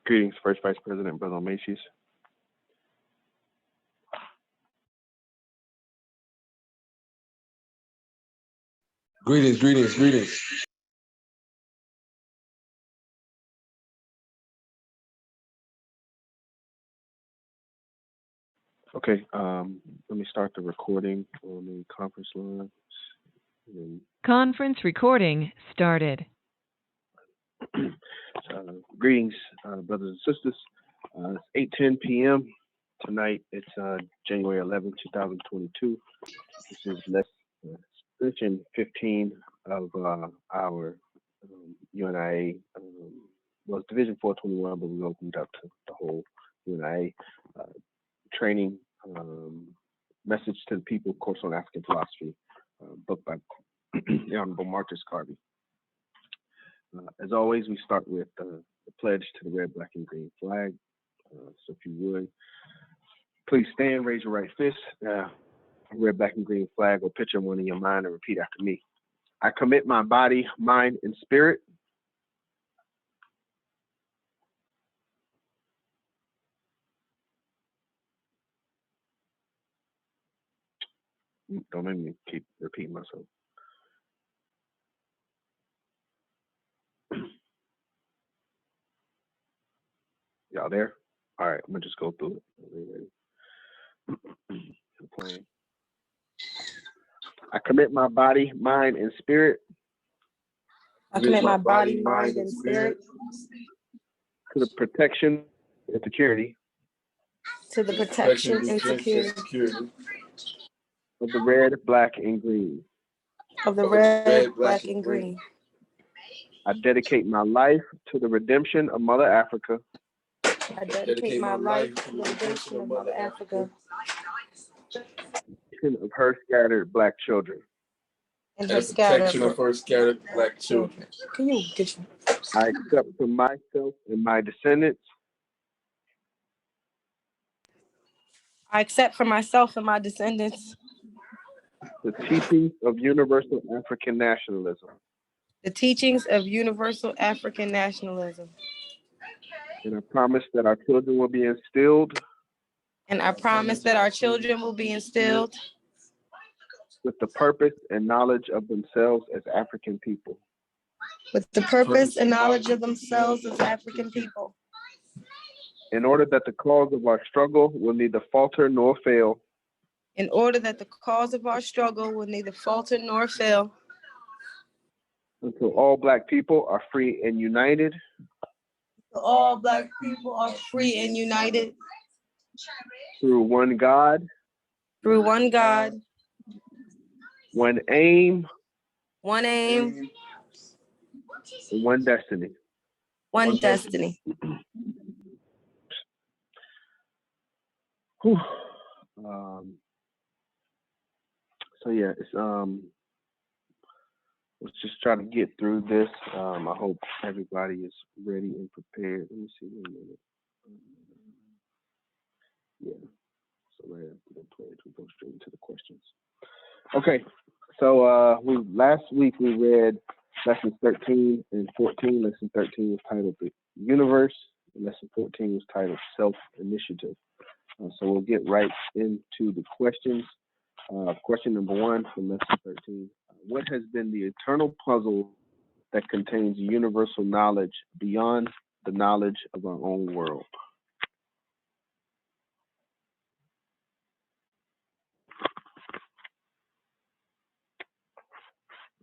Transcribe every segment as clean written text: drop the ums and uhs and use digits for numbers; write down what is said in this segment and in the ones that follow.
Greetings, First Vice President, Brother Macy's. Greetings. Okay, let me start the recording on the conference line. Conference recording started. Greetings, brothers and sisters. It's 8:10 p.m. tonight. It's January 11, 2022. This is session 15 of our UNIA. Well, it's Division 421, but we opened up to the whole UNIA training message to the people, course on African philosophy, book by the Honorable Marcus Garvey. As always, we start with the pledge to the red, black, and green flag. So if you would, please stand, raise your right fist, red, black, and green flag, or picture one in your mind and repeat after me. I commit my body, mind, and spirit don't make me keep repeating myself. Y'all there? All right, I'm gonna just go through it. I commit my body, mind, and spirit. I commit my body, mind, and spirit To the protection and security. To the protection and security Of the red, black, and green. Of the red, black, and green. I dedicate my life to the redemption of Mother Africa. I dedicate my life to the redemption of Mother Africa. Of her scattered black children. And her scattered black children. Can you get you? I accept for myself and my descendants. I accept for myself and my descendants The teachings of universal African nationalism. the teachings of universal African nationalism. And I promise that our children will be instilled. And I promise that our children will be instilled With the purpose and knowledge of themselves as African people. with the purpose and knowledge of themselves as African people. In order that the cause of our struggle will neither falter nor fail. In order that the cause of our struggle will neither falter nor fail. Until all black people are free and united. All black people are free and united. Through one God. Through one God. One aim. One aim. One destiny. One destiny. So yeah, it's let's just try to get through this. I hope everybody is ready and prepared. Let me see one minute. Yeah. So right after the pledge, we go straight into the questions. Okay. So last week we read lessons 13 and 14. Lesson 13 was titled The Universe, and lesson 14 was titled Self-Initiative. So we'll get right into the questions. Question number 1 from lesson 13. What has been the eternal puzzle that contains universal knowledge beyond the knowledge of our own world?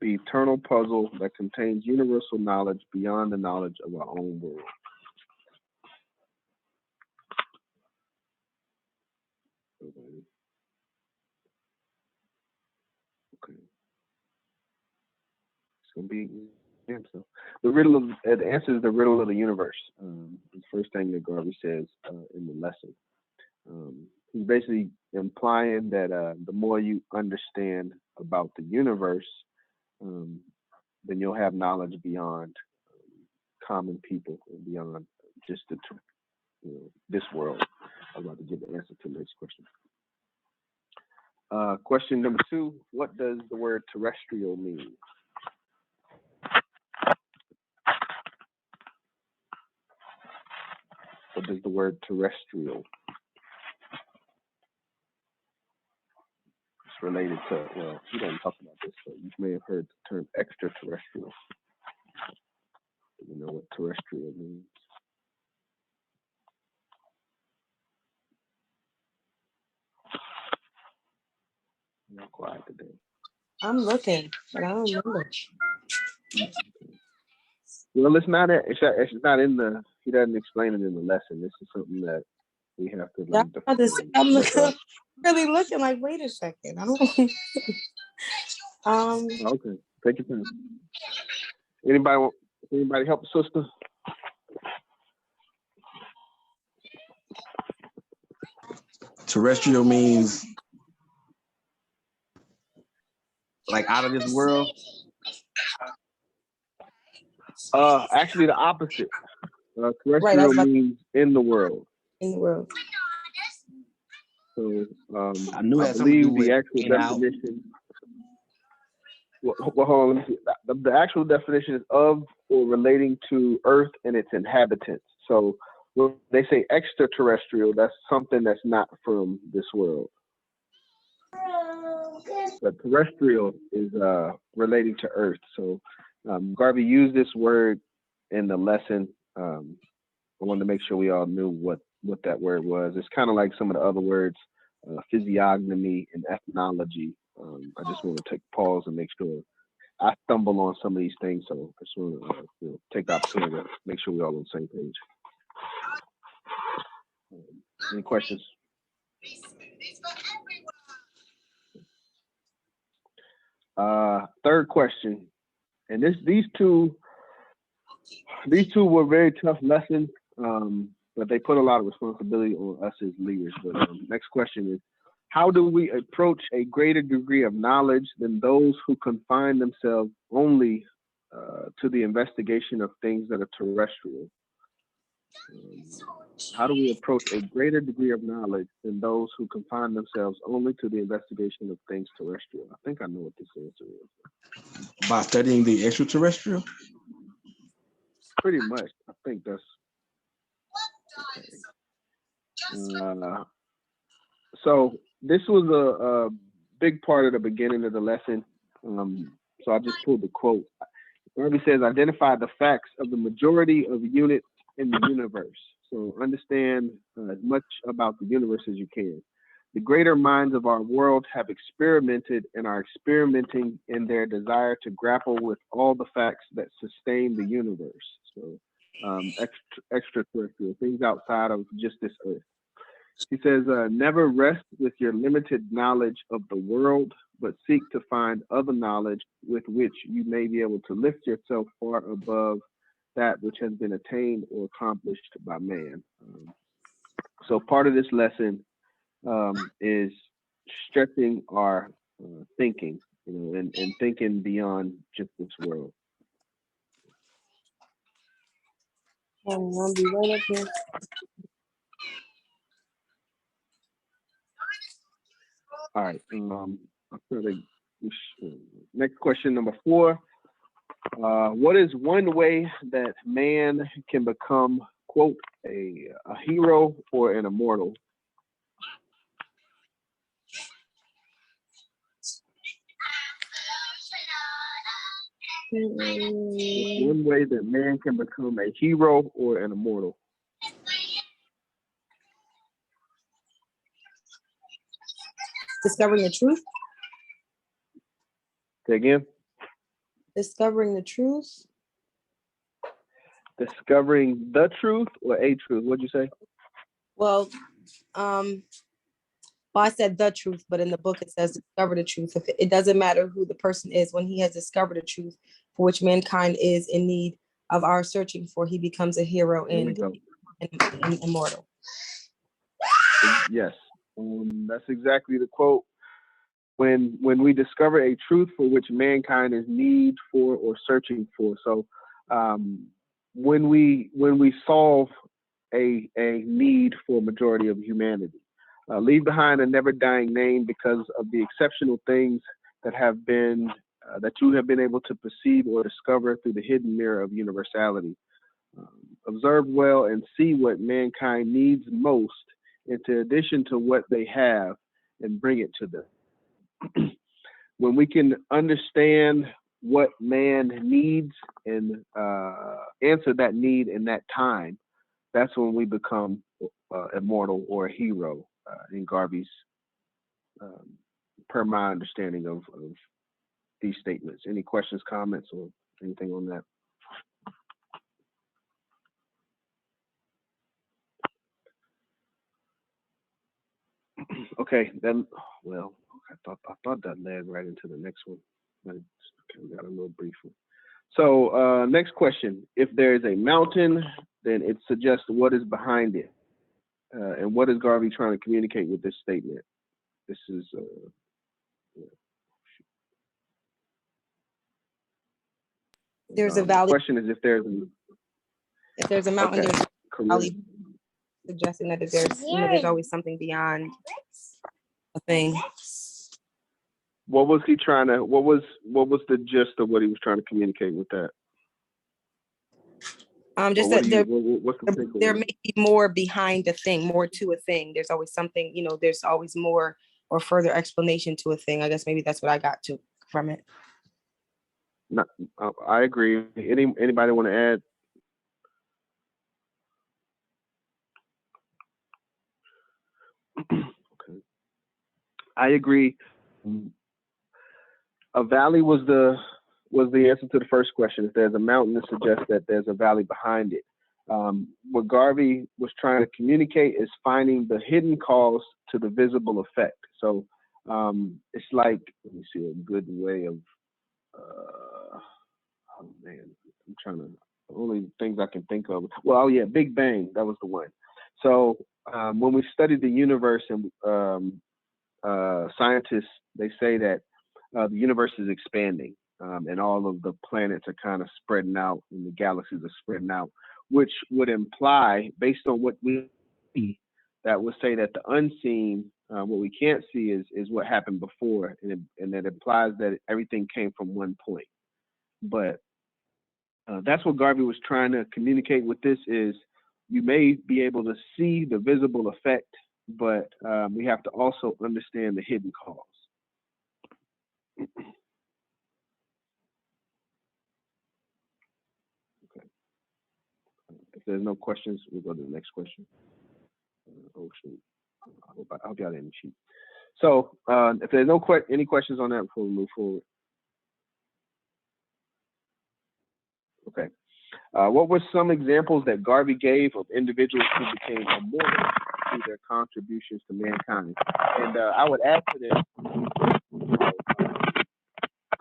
The eternal puzzle that contains universal knowledge beyond the knowledge of our own world. Okay. It's gonna be so the answer is the riddle of the universe. The first thing that Garvey says in the lesson. He's basically implying that the more you understand about the universe, then you'll have knowledge beyond common people and beyond just this world. I'm about to give the answer to the next question. Question number 2, what does the word terrestrial mean? what does the word terrestrial? It's related to, well, you don't talk about this, but you may have heard the term extraterrestrial. Do you know what terrestrial means? Not quiet today. I'm looking, but I don't remember. Well, it's not in the. He doesn't explain it in the lesson. This is something that we have to Yeah, like. I'm looking, really looking like, wait a second. I don't. Okay, take your time. Anybody help the sister? Terrestrial means like out of this world. Actually, the opposite. Right, Terrestrial means in the world. in the world. So I knew it I had something to do believe with the actual in out. definition. Well, hold on, let me see. The actual definition is of or relating to Earth and its inhabitants. So when they say extraterrestrial, that's something that's not from this world. But terrestrial is relating to Earth. So Garvey used this word in the lesson. I wanted to make sure we all knew what that word was. It's kind of like some of the other words, physiognomy and ethnology. I just want to take a pause and make sure I stumble on some of these things. So I just want to take the opportunity to make sure we're all on the same page. Any questions? Third question, and these two were very tough lessons, but they put a lot of responsibility on us as leaders. But next question is, how do we approach a greater degree of knowledge than those who confine themselves only to the investigation of things that are terrestrial? How do we approach a greater degree of knowledge than those who confine themselves only to the investigation of things terrestrial? I think I know what this answer is. By studying the extraterrestrial? Pretty much. I think that's okay. So this was a big part of the beginning of the lesson. So I just pulled the quote. Garvey says, identify the facts of the majority of units in the universe. So understand as much about the universe as you can. The greater minds of our world have experimented and are experimenting in their desire to grapple with all the facts that sustain the universe. So extraterrestrial, things outside of just this earth. He says, never rest with your limited knowledge of the world, but seek to find other knowledge with which you may be able to lift yourself far above that which has been attained or accomplished by man. So part of this lesson is stretching our thinking, and thinking beyond just this world. I'll be right up here. All right. Next question, number 4. What is one way that man can become, quote, a hero or an immortal? One way that man can become a hero or an immortal. Discovering the truth. Say again? Discovering the truth. Discovering the truth or a truth? What'd you say? Well, I said the truth, but in the book it says discover the truth. If it doesn't matter who the person is, when he has discovered the truth for which mankind is in need of our searching for, he becomes a hero and immortal. Yes, that's exactly the quote. When we discover a truth for which mankind is need for or searching for. So when we solve a need for a majority of humanity, leave behind a never dying name because of the exceptional things that have been that you have been able to perceive or discover through the hidden mirror of universality. observe well and see what mankind needs most, into addition to what they have, and bring it to them. When we can understand what man needs and answer that need in that time, that's when we become immortal or a hero in Garvey's, per my understanding of these statements. Any questions, comments, or anything on that? Okay, then, well, I thought that led right into the next one. I got a little brief one. So next question: if there is a mountain, then it suggests what is behind it, and what is Garvey trying to communicate with this statement? This is There's a the valley. question is if there's a mountain, okay, there's a valley, correct. suggesting that there's always something beyond a thing. What was he trying to? What was the gist of what he was trying to communicate with that? Just Or that what's the takeaway? there may be more behind a thing, more to a thing. There's always something, there's always more or further explanation to a thing. I guess maybe that's what I got from it. No, I agree. Anybody want to add? Okay. I agree. A valley was the answer to the first question. If there's a mountain, it suggests that there's a valley behind it. What Garvey was trying to communicate is finding the hidden cause to the visible effect. So it's like, let me see a good way of, oh man, I'm trying to, the only things I can think of. Well, oh yeah, Big Bang, that was the one. So when we studied the universe, and scientists, they say that the universe is expanding, and all of the planets are kind of spreading out, and the galaxies are spreading out, which would imply, based on what we see, that would say that the unseen, what we can't see, is what happened before, and that implies that everything came from one point. But that's what Garvey was trying to communicate with this: is you may be able to see the visible effect, but we have to also understand the hidden cause. Okay. If there's no questions, we'll go to the next question. Oh shoot! I hope y'all didn't cheat. So if there's any questions on that before we move forward. Okay. What were some examples that Garvey gave of individuals who became immortal through their contributions to mankind? And I would add to this,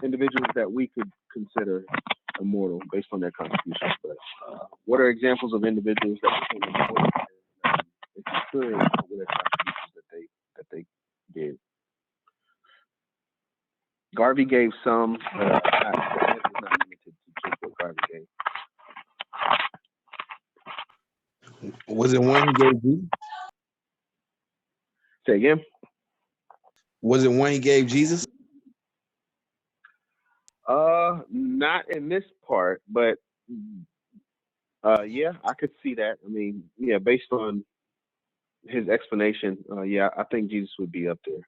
individuals that we could consider immortal based on their contributions. But what are examples of individuals that became immortal? If you could, what were their contributions that they gave? Garvey gave some. Not limited to just what Garvey gave. Was it one he gave Jesus? Say again? Was it one he gave Jesus? Not in this part, but yeah, I could see that. I mean, yeah, based on his explanation, yeah, I think Jesus would be up there.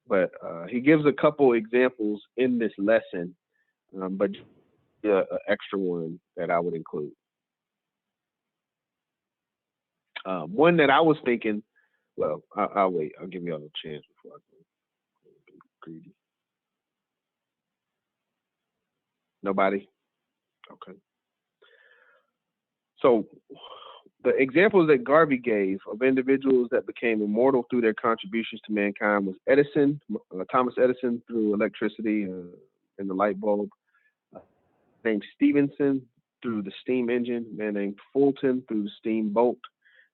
But he gives a couple examples in this lesson, but an extra one that I would include. One that I was thinking, well, I'll wait. I'll give you all a chance before I go greedy. Nobody? Okay. So the examples that Garvey gave of individuals that became immortal through their contributions to mankind was Edison, Thomas Edison, through electricity and the light bulb. Named Stevenson through the steam engine. A man named Fulton through the steamboat.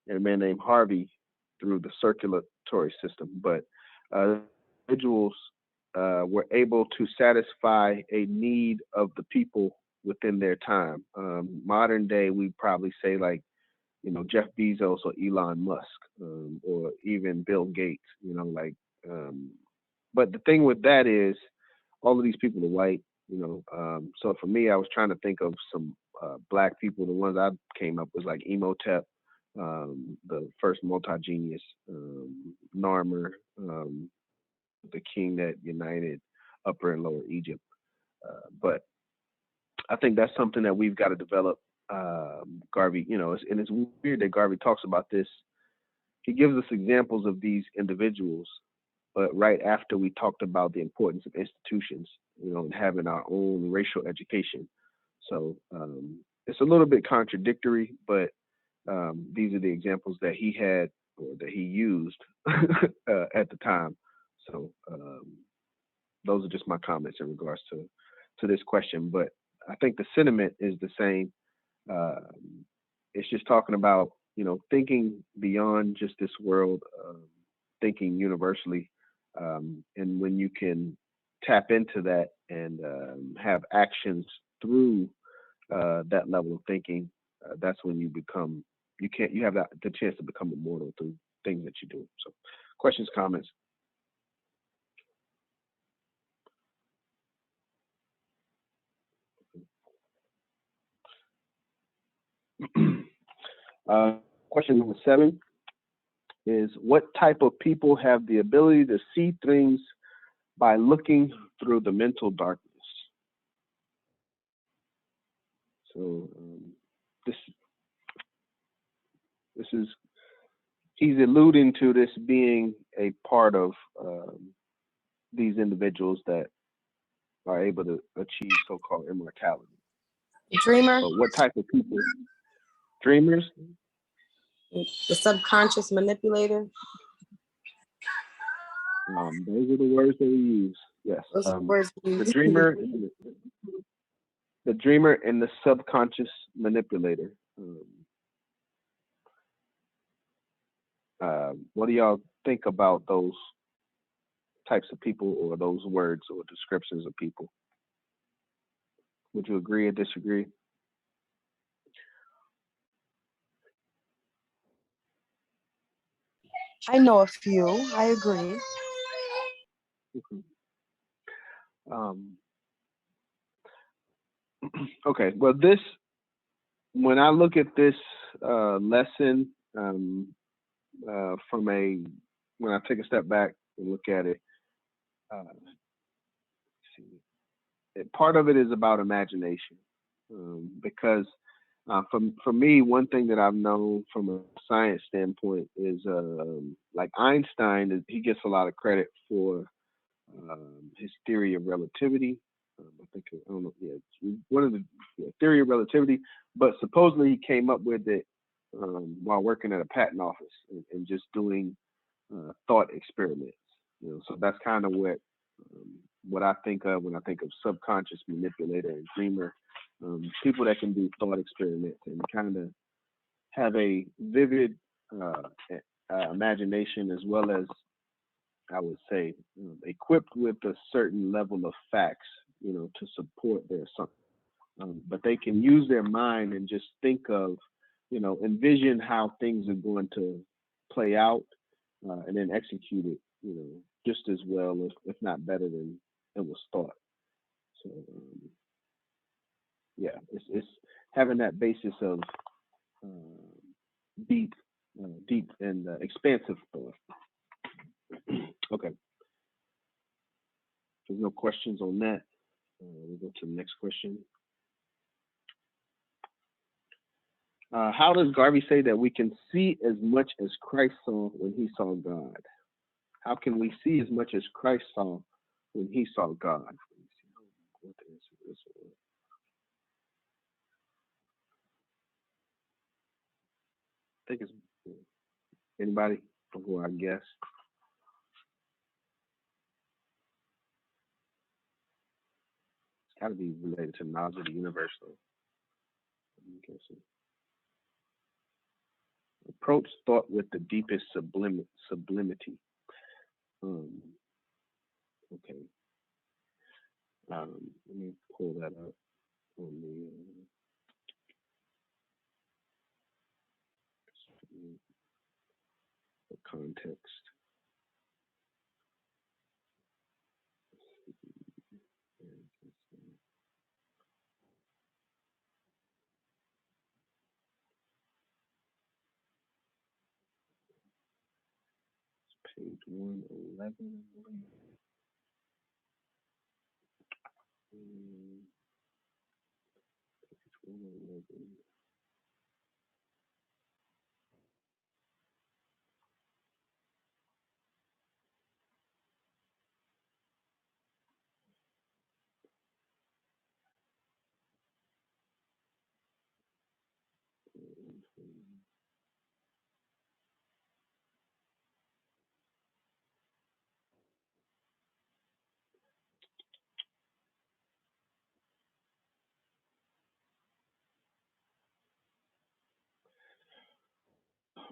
And a man named Harvey through the circulatory system. But individuals were able to satisfy a need of the people within their time. Modern day, we probably say like, Jeff Bezos or Elon Musk, or even Bill Gates, but the thing with that is all of these people are white, so for me, I was trying to think of some Black people, the ones I came up with, like Emotep, the first multi-genius, Narmer, the king that united Upper and Lower Egypt. But I think that's something that we've got to develop. Garvey, and it's weird that Garvey talks about this. He gives us examples of these individuals, but right after we talked about the importance of institutions, and having our own racial education. So it's a little bit contradictory, but these are the examples that he had or that he used at the time. So those are just my comments in regards to this question. But I think the sentiment is the same. It's just talking about, thinking beyond just this world, thinking universally. And when you can tap into that and have actions through that level of thinking, that's when you have the chance to become immortal through things that you do. So questions, comments? Question number 7 is, what type of people have the ability to see things by looking through the mental darkness? So this is, he's alluding to this being a part of these individuals that are able to achieve so-called immortality. Dreamer. So what type of people? Dreamers? The subconscious manipulator. Those are the words that we use. Yes. Those are the words we use. The dreamer and the subconscious manipulator. What do y'all think about those types of people, or those words or descriptions of people? Would you agree or disagree? I know a few. I agree. Okay. Well, when I look at this lesson, when I take a step back and look at it, part of it is about imagination, because for me, one thing that I've known from a science standpoint is like Einstein, he gets a lot of credit for his theory of relativity. I don't know, one of the theory of relativity, but supposedly he came up with it while working at a patent office and just doing thought experiments. So that's kind of what I think of when I think of subconscious manipulator and dreamer. People that can do thought experiments and kind of have a vivid imagination, as well as, I would say, equipped with a certain level of facts, to support their assumption. But they can use their mind and just think of, envision how things are going to play out, and then execute it, just as well, if not better than it was thought. So, yeah, it's having that basis of deep and expansive thought. Okay. There's no questions on that. We'll go to the next question. How does Garvey say that we can see as much as Christ saw when he saw God? How can we see as much as Christ saw when he saw God? What the answer is. I think it's anybody before I guess. It's got to be related to knowledge of the universe, though. I'm guessing. Approach thought with the deepest sublimity. Okay. Let me pull that up on the context. Page 111, I believe. Page 111.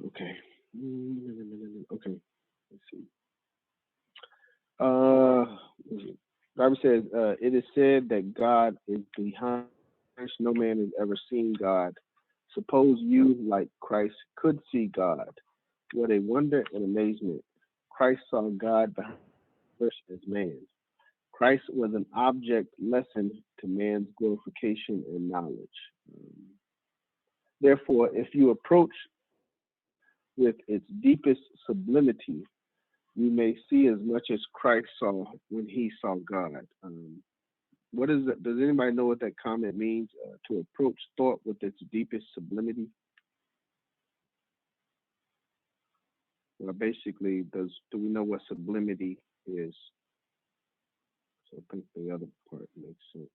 Okay. Okay. Let's see. Bible says, it is said that God is behind us. No man has ever seen God. Suppose you, like Christ, could see God. What a wonder and amazement. Christ saw God behind us as man. Christ was an object lesson to man's glorification and knowledge. Therefore, if you approach with its deepest sublimity, you may see as much as Christ saw when he saw God. What is it? Does anybody know what that comment means? To approach thought with its deepest sublimity? Well, basically, do we know what sublimity is? So I think the other part makes sense.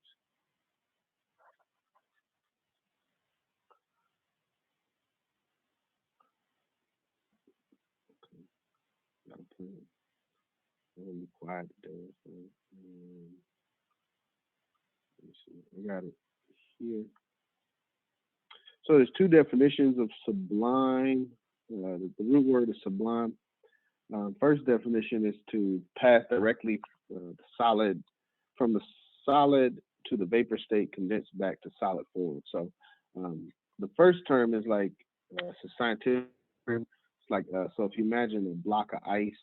Got a plan. I'm gonna be quiet today. So, let me see. I got it here. So there's two definitions of sublime. The root word is sublime. First definition is to pass directly solid from the solid to the vapor state, condensed back to solid form. So the first term is like it's a scientific term. It's like so if you imagine a block of ice,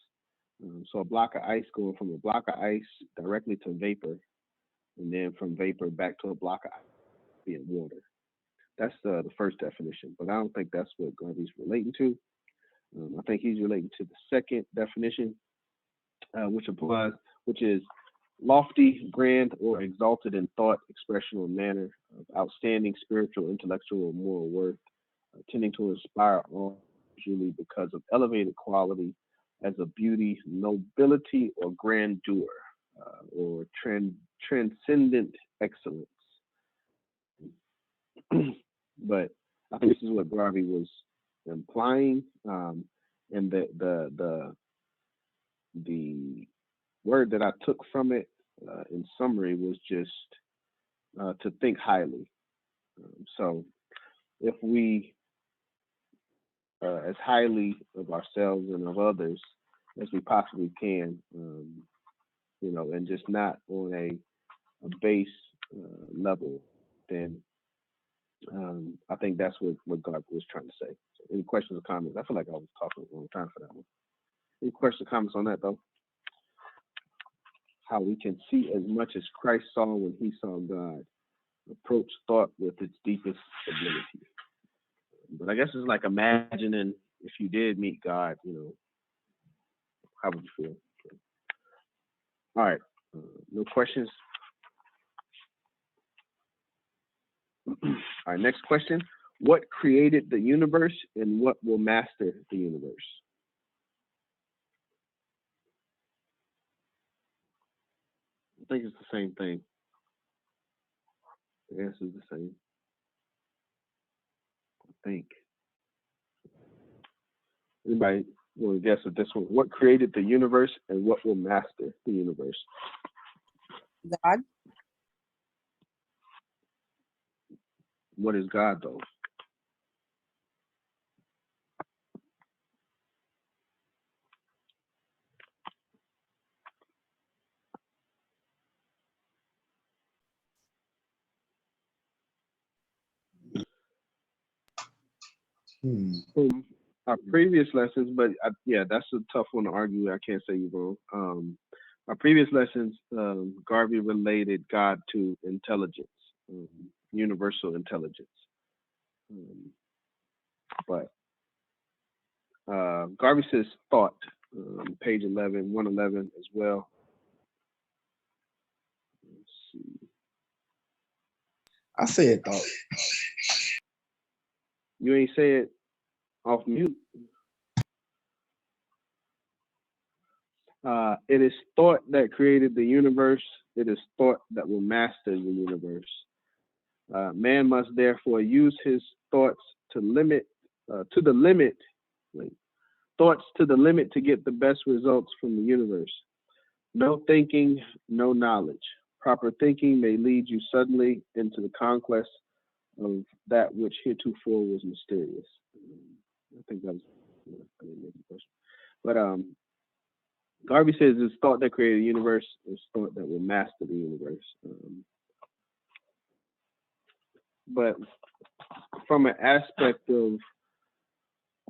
so a block of ice going from a block of ice directly to vapor, and then from vapor back to a block of ice being water. That's the first definition, but I don't think that's what Garvey's relating to. I think he's relating to the second definition, which is lofty, grand, or exalted in thought, expression, or manner of outstanding spiritual, intellectual, or moral worth, tending to inspire awe, usually because of elevated quality as of beauty, nobility, or grandeur, or transcendent excellence. But I think this is what Garvey was implying, and the word that I took from it in summary was just to think highly. So if we as highly of ourselves and of others as we possibly can, and just not on a base level, then I think that's what God was trying to say. So any questions or comments? I feel like I was talking a long time for that one. Any questions or comments on that, though? How we can see as much as Christ saw when he saw God, approach thought with its deepest sublimity. But I guess it's like imagining if you did meet God, how would you feel? All right, no questions? All right, next question. What created the universe and what will master the universe? I think it's the same thing. The answer is the same. I think. Anybody want to guess at this one? What created the universe and what will master the universe? God. What is God, though? Our previous lessons, but yeah, that's a tough one to argue. I can't say you're wrong. Our previous lessons, Garvey related God to intelligence, universal intelligence. But Garvey says thought. page 11, 111 as well. Let's see. I said thought. You ain't say it off mute. It is thought that created the universe. It is thought that will master the universe. Man must therefore use his thoughts to the limit, thoughts to the limit to get the best results from the universe. No thinking, no knowledge. Proper thinking may lead you suddenly into the conquest of that which heretofore was mysterious. I think that was the question. But Garvey says it's thought that created the universe, it's thought that will master the universe. But from an aspect of,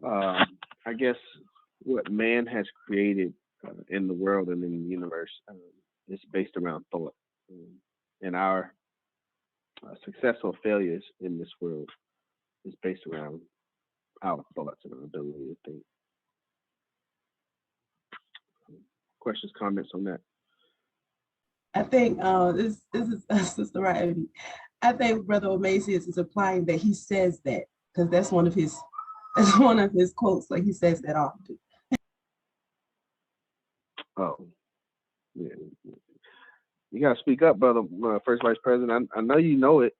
I guess, what man has created in the world and in the universe, is based around thought. And our success or failures in this world is based around our thoughts and our ability to think. Questions, comments on that? I think this is Sister Riley. I think Brother Omasius is implying that he says that because that's one of his quotes. Like he says that often. Oh, yeah. You gotta speak up, brother. First Vice President. I know you know it.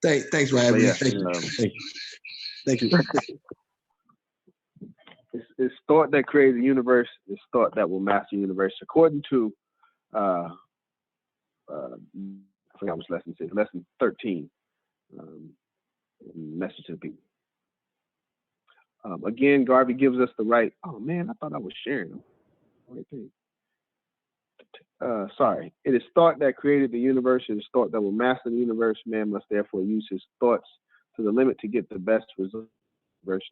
Thanks, Riley. Yeah, Thank you. It's thought that created the universe. It's thought that will master the universe. According to, I forgot which lesson it says. Lesson 13. Message to the people. Again, Garvey gives us the right. Oh man, I thought I was sharing them. Sorry. It is thought that created the universe. It is thought that will master the universe. Man must therefore use his thoughts to the limit to get the best result.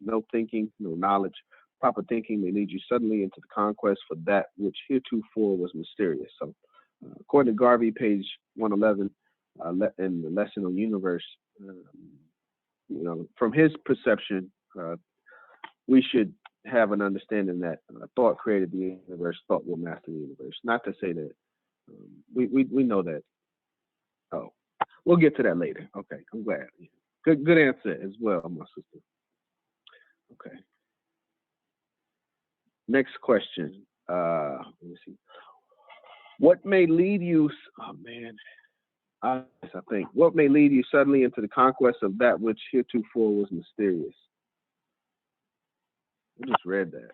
No thinking, no knowledge. Proper thinking may lead you suddenly into the conquest for that which heretofore was mysterious. So, according to Garvey, page 111, in the lesson on universe, from his perception, we should have an understanding that thought created the universe, thought will master the universe. Not to say that we know that. Oh, we'll get to that later. Okay, I'm glad. Good answer as well, my sister. Okay. Next question. Let me see. What may lead you? Oh man, I think what may lead you suddenly into the conquest of that which heretofore was mysterious. I just read that,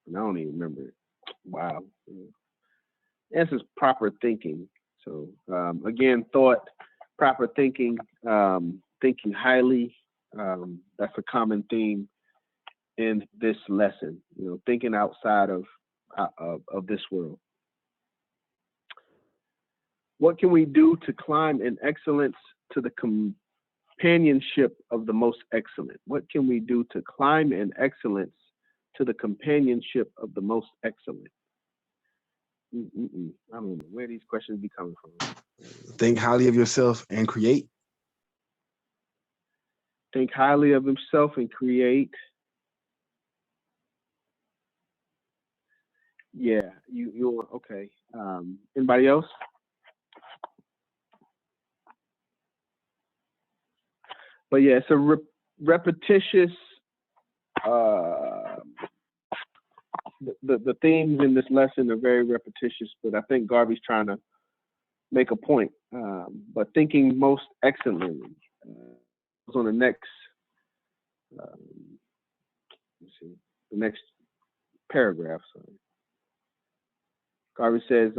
and I don't even remember it. Wow. This is proper thinking. So again, thought, proper thinking, thinking highly. That's a common theme in this lesson. Thinking outside of this world. What can we do to climb in excellence to the companionship of the most excellent? What can we do to climb in excellence to the companionship of the most excellent? I don't know where these questions be coming from. Think highly of yourself and create. Think highly of himself and create. Yeah, you're okay. Anybody else? But yeah, it's a repetitious. The themes in this lesson are very repetitious, but I think Garvey's trying to make a point. But thinking most excellently. On the next, let's see, the next paragraph. Sorry. Garvey says,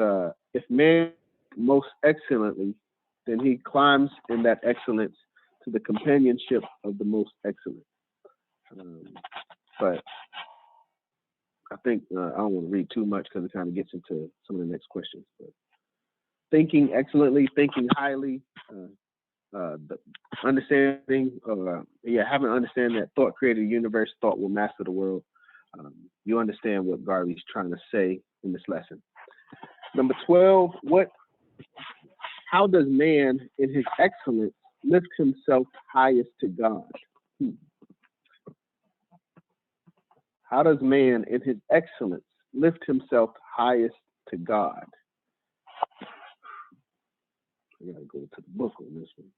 if man most excellently, then he climbs in that excellence to the companionship of the most excellent. But I think I don't want to read too much because it kind of gets into some of the next questions. But thinking excellently, thinking highly, the understanding, having an understanding that thought created the universe, thought will master the world. You understand what Garvey's trying to say in this lesson. Number 12, how does man in his excellence lift himself highest to God? How does man in his excellence lift himself highest to God? I gotta go to the book on this one.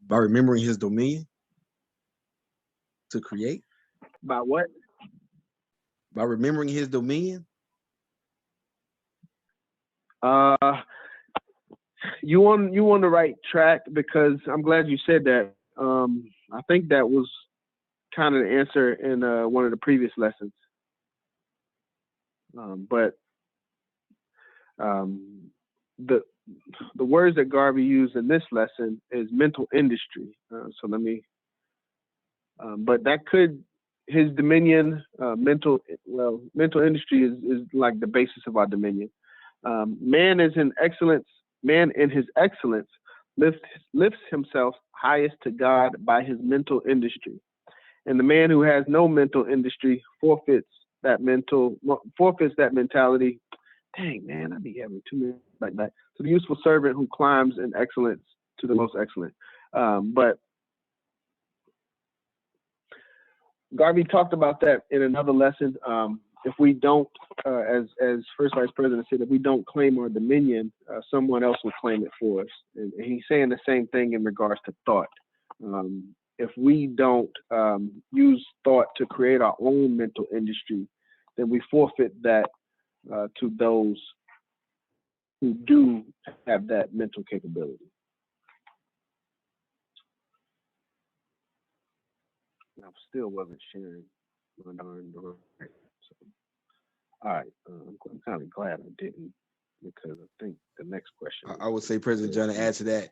By remembering his dominion to create? By what? By remembering his dominion? You on the right track, because I'm glad you said that. I think that was kind of the answer in one of the previous lessons. But the words that Garvey used in this lesson is mental industry. So let me. But that could, his dominion, mental industry is like the basis of our dominion. Man is in excellence. Man in his excellence lifts himself highest to God by his mental industry. And the man who has no mental industry forfeits that mentality. Dang, man, I be having 2 minutes like that. To the useful servant who climbs in excellence to the most excellent. But Garvey talked about that in another lesson. If we don't, as First Vice President said, if we don't claim our dominion, someone else will claim it for us. And he's saying the same thing in regards to thought. If we don't use thought to create our own mental industry, then we forfeit that to those who do have that mental capability. I still wasn't sharing my darn door. So, all right, I'm kind of glad I didn't, because I think the next question. I would say, President John, to add to that,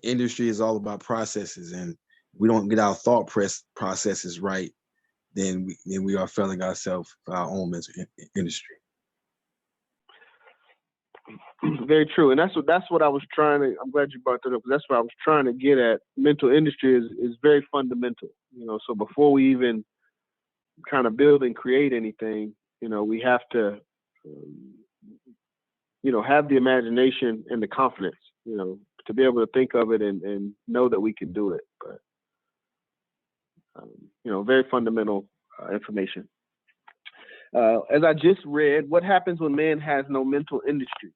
industry is all about processes, and we don't get our thought processes right, then we are failing ourselves for our own mental industry. Very true, and that's what I was trying to. I'm glad you brought that up, because that's what I was trying to get at. Mental industry is very fundamental, So before we even kind of build and create anything, we have to, have the imagination and the confidence, to be able to think of it and know that we can do it. But very fundamental information. As I just read, what happens when man has no mental industry?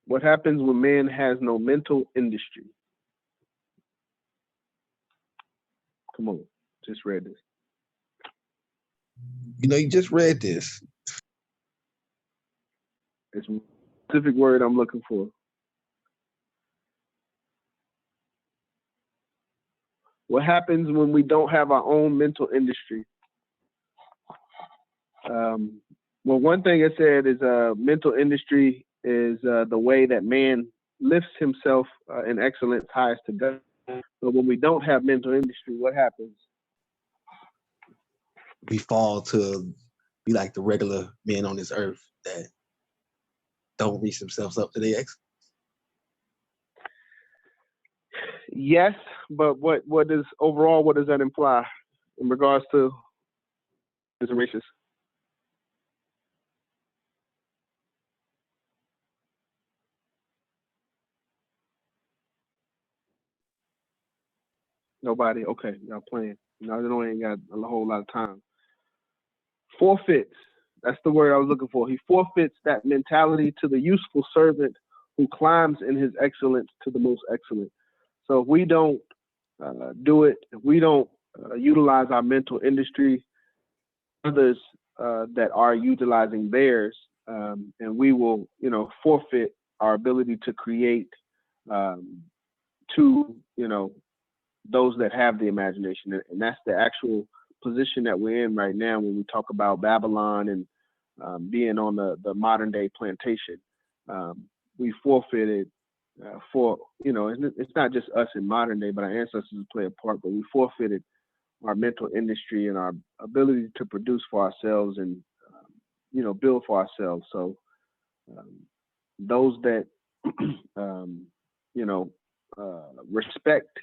What happens when man has no mental industry? Come on, just read this. You just read this. It's a specific word I'm looking for. What happens when we don't have our own mental industry? Well, one thing I said is mental industry is the way that man lifts himself in excellence highest to God. But when we don't have mental industry, what happens? We fall to be like the regular men on this earth that don't reach themselves up to their excellence. Yes, but what does that imply in regards to this racist? Nobody? Okay, y'all playing. I ain't got a whole lot of time. Forfeits. That's the word I was looking for. He forfeits that mentality to the useful servant who climbs in his excellence to the most excellent. So if we don't do it, if we don't utilize our mental industry, others that are utilizing theirs, and we will, forfeit our ability to create to, those that have the imagination. And that's the actual position that we're in right now when we talk about Babylon and being on the modern day plantation. We forfeited it's not just us in modern day, but our ancestors play a part, but we forfeited our mental industry and our ability to produce for ourselves and, build for ourselves. So those that, respect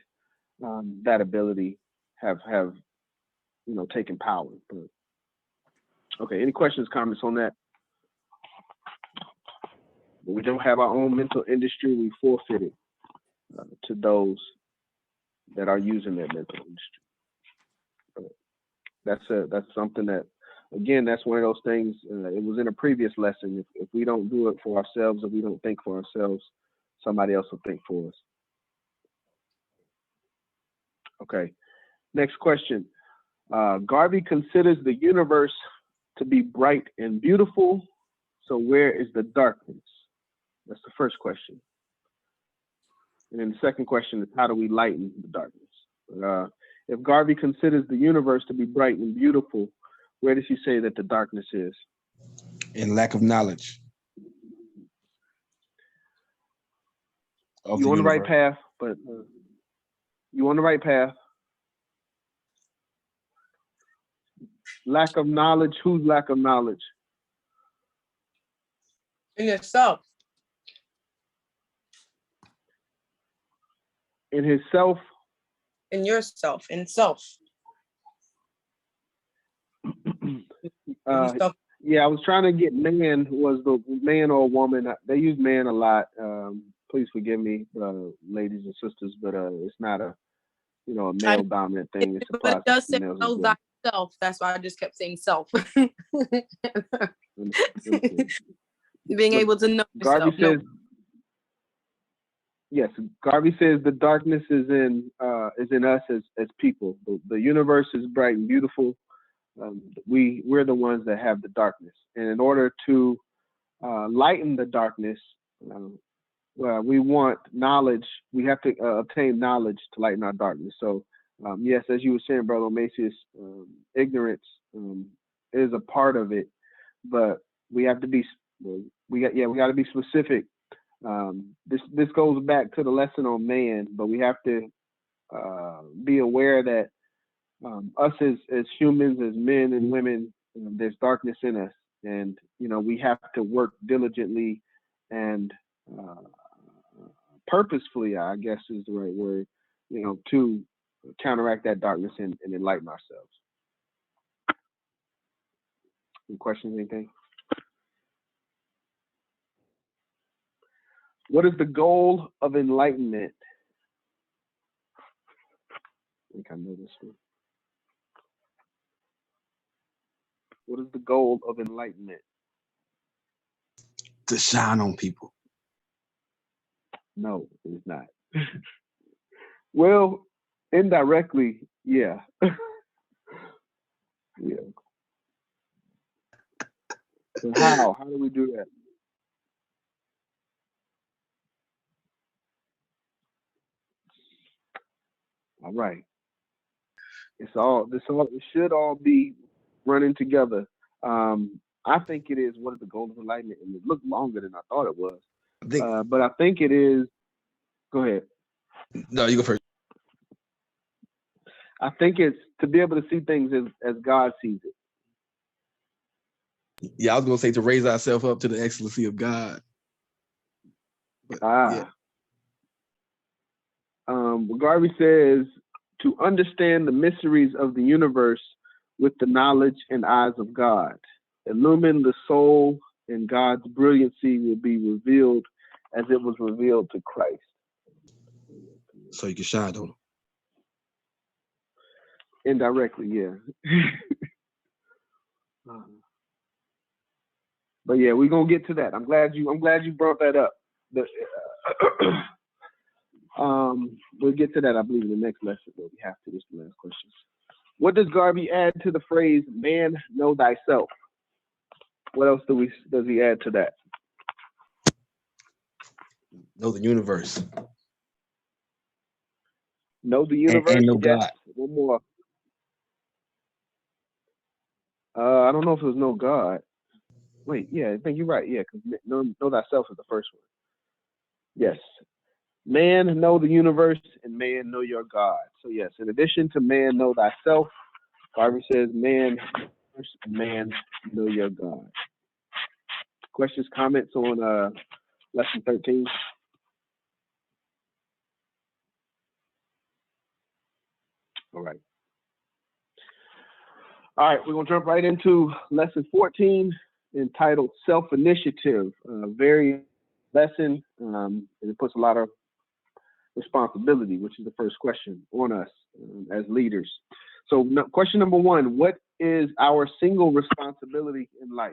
that ability have taken power. But, okay, any questions, comments on that? we don't have our own mental industry. We forfeit it to those that are using that mental industry. That's something that, again, that's one of those things. It was in a previous lesson. If we don't do it for ourselves, if we don't think for ourselves, somebody else will think for us. Okay. Next question. Garvey considers the universe to be bright and beautiful. So where is the darkness? That's the first question. And then the second question is, how do we lighten the darkness? If Garvey considers the universe to be bright and beautiful, where does he say that the darkness is? In lack of knowledge. You're on the right path, but you're on the right path. Lack of knowledge. Whose lack of knowledge? In yourself. In himself. In yourself. In self. Yeah, I was trying to get man, was the man or woman. They use man a lot. Please forgive me, ladies and sisters, but it's not a, a male dominant thing. It's But it does say know thyself. That's why I just kept saying self. Being able to know Garvey yourself. says, yes, Garvey says the darkness is in us as people. The universe is bright and beautiful. We're the ones that have the darkness, and in order to lighten the darkness, we want knowledge. We have to obtain knowledge to lighten our darkness. So, yes, as you were saying, Brother Macias, ignorance is a part of it, but we have to be. We got to be specific. This goes back to the lesson on man, but we have to be aware that us as humans, as men and women, there's darkness in us, and we have to work diligently and purposefully, I guess is the right word, to counteract that darkness and enlighten ourselves. Any questions, anything? What is the goal of enlightenment? I think I know this one. What is the goal of enlightenment? To shine on people. No, it's not. Well, indirectly, yeah. Yeah. So how do we do that? All right. It should all be running together. I think it is. What is the goal of enlightenment? And it looked longer than I thought it was. But I think it is. Go ahead. No, you go first. I think it's to be able to see things as God sees it. Yeah, I was gonna say to raise ourselves up to the excellency of God. But, yeah. Garvey says to understand the mysteries of the universe with the knowledge and eyes of God. Illumine the soul, and God's brilliancy will be revealed as it was revealed to Christ. So you can shine on him. Indirectly, yeah. But yeah, we're gonna get to that. I'm glad you brought that up. We'll get to that, I believe, in the next lesson. But we have to. This is the last question. What does Garvey add to the phrase "man, know thyself"? What else does he add to that? Know the universe. Know the universe. And know yes. God. One more. I don't know if it was know God. Wait, yeah, I think you're right. Yeah, because know thyself is the first one. Yes. Man, know the universe, and man, know your God. So yes, in addition to man, know thyself, Garvey says, man, know your God. Questions, comments on lesson 13? All right. All right, we're going to jump right into lesson 14, entitled Self-Initiative. Very lesson, and it puts a lot of responsibility, which is the first question, on us as leaders. So question number one, what is our single responsibility in life?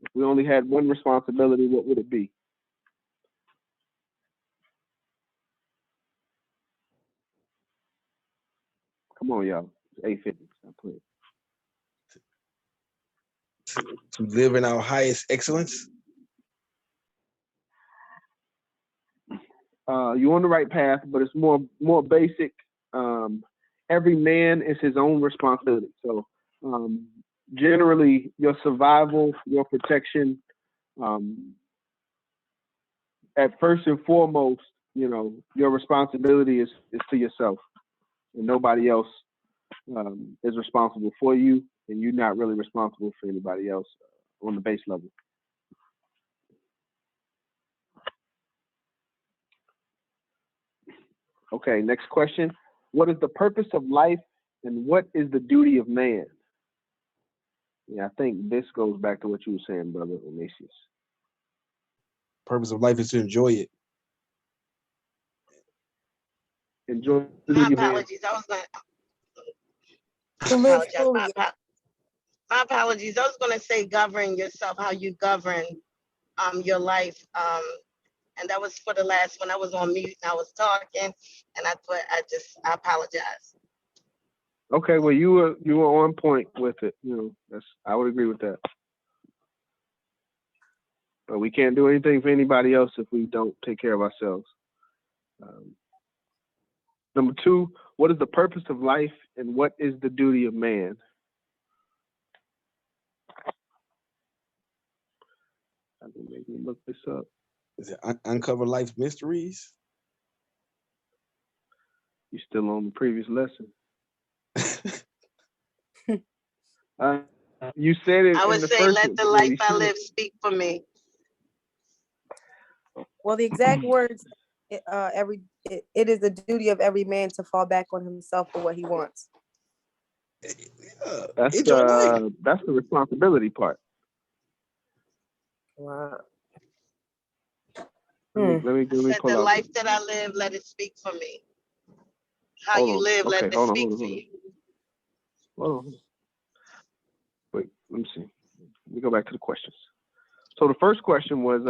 If we only had one responsibility, what would it be? Come on, y'all. It's 8:50. Stop playing. To live in our highest excellence. You're on the right path, but it's more basic. Every man is his own responsibility. So generally, your survival, your protection, at first and foremost, your responsibility is to yourself, and nobody else is responsible for you, and you're not really responsible for anybody else on the base level. Okay, next question. What is the purpose of life and what is the duty of man? Yeah, I think this goes back to what you were saying, Brother Onesius. Purpose of life is to enjoy it. Enjoy the My duty of man. apologies. I was going To to live apologize. fully. My apologies. I was going to say govern yourself, how you govern your life. And that was for the last one. I was on mute and I was talking, and I apologize. Okay, well you were on point with it. I would agree with that. But we can't do anything for anybody else if we don't take care of ourselves. Number two, what is the purpose of life and what is the duty of man? I can make me look this up. Is it uncover life's mysteries? You're still on the previous lesson. You said it. I would say, let the life I live speak for me. Well, the exact words, it is the duty of every man to fall back on himself for what he wants. That's the responsibility part. Wow. Let me Said pull the out life that I live, let it speak for me. How Hold you on. live, let Okay, it hold on, speak hold on, for hold on. you. Hold on. Wait, let me see. Let me go back to the questions. So the first question was,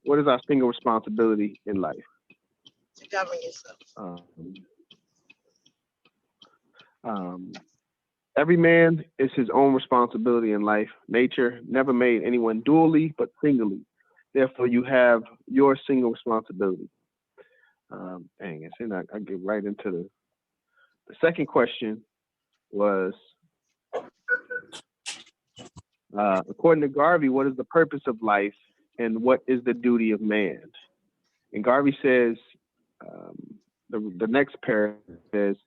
what is our single responsibility in life? To govern yourself. Every man is his own responsibility in life. Nature never made anyone dually, but singly. Therefore, you have your single responsibility. Dang, I get right into the second question was, according to Garvey, what is the purpose of life and what is the duty of man? And Garvey says, the next paragraph says,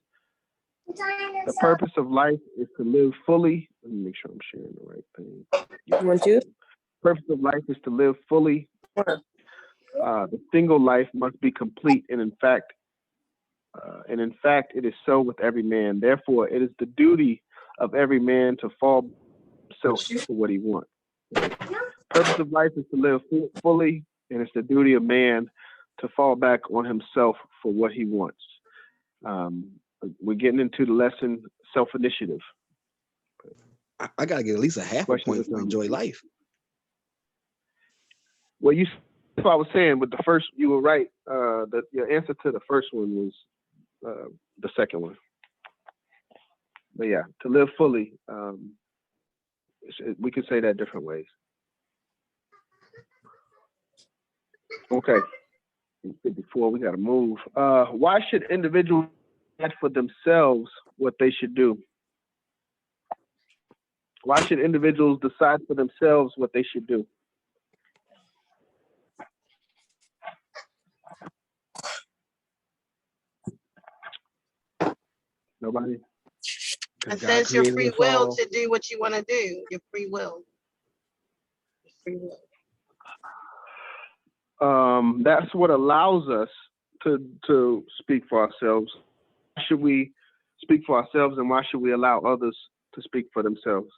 the purpose of life is to live fully. Let me make sure I'm sharing the right thing. You want to? Purpose of life is to live fully. The single life must be complete, and in fact, it is so with every man. Therefore, it is the duty of every man to fall himself for what he wants. Purpose of life is to live fully, and it's the duty of man to fall back on himself for what he wants. We're getting into the lesson, self-initiative. I gotta get at least a half a point for enjoy life. Well, that's what I was saying. With the first, you were right. That your answer to the first one was the second one. But yeah, to live fully, we can say that different ways. Okay. 54, we got to move. Why should individuals decide for themselves what they should do? Why should individuals decide for themselves what they should do? Nobody? It says your free will to do what you want to do. Your free will. Your free will. That's what allows us to speak for ourselves. Why should we speak for ourselves, and why should we allow others to speak for themselves?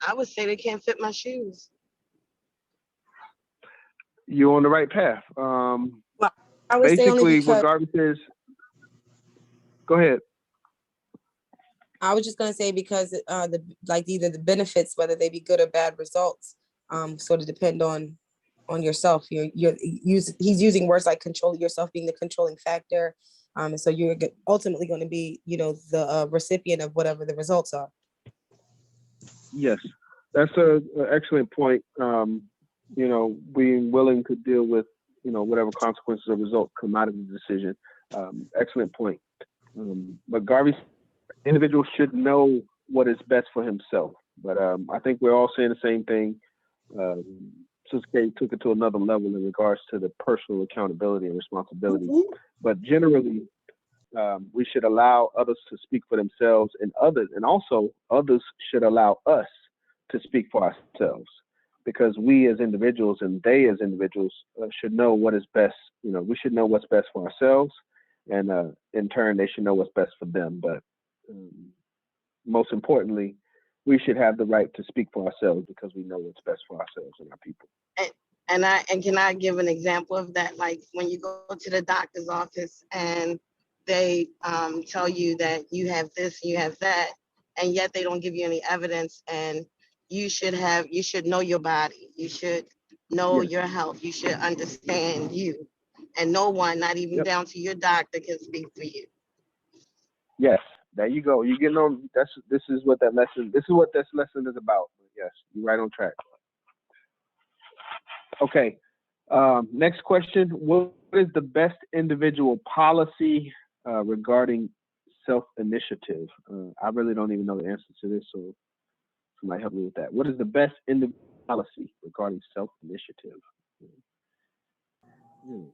I would say they can't fit my shoes. You're on the right path. Well, I would say only Basically, because what Garvey says. Go ahead. I was just gonna say because either the benefits, whether they be good or bad results, sort of depend on yourself. He's using words like control yourself being the controlling factor, and so you're ultimately going to be, the recipient of whatever the results are. Yes, that's an excellent point. Being willing to deal with, whatever consequences or results come out of the decision. Excellent point. But Garvey, individuals should know what is best for himself. But I think we're all saying the same thing. Sister Kay took it to another level in regards to the personal accountability and responsibility. Mhm. But generally, we should allow others to speak for themselves, and also others should allow us to speak for ourselves, because we as individuals and they as individuals should know what is best. We should know what's best for ourselves, and in turn, they should know what's best for them. But most importantly, we should have the right to speak for ourselves because we know what's best for ourselves and our people. And can I give an example of that? Like when you go to the doctor's office and they tell you that you have this, you have that, and yet they don't give you any evidence. And you should know your body. You should know Yes. your health. You should understand you. And no one, not even Yep. down to your doctor, can speak for you. Yes, there you go. You're getting on. This is what this lesson is about. Yes, you're right on track. Okay. Next question. What is the best individual policy regarding self-initiative? I really don't even know the answer to this, so somebody help me with that. What is the best individual policy regarding self-initiative?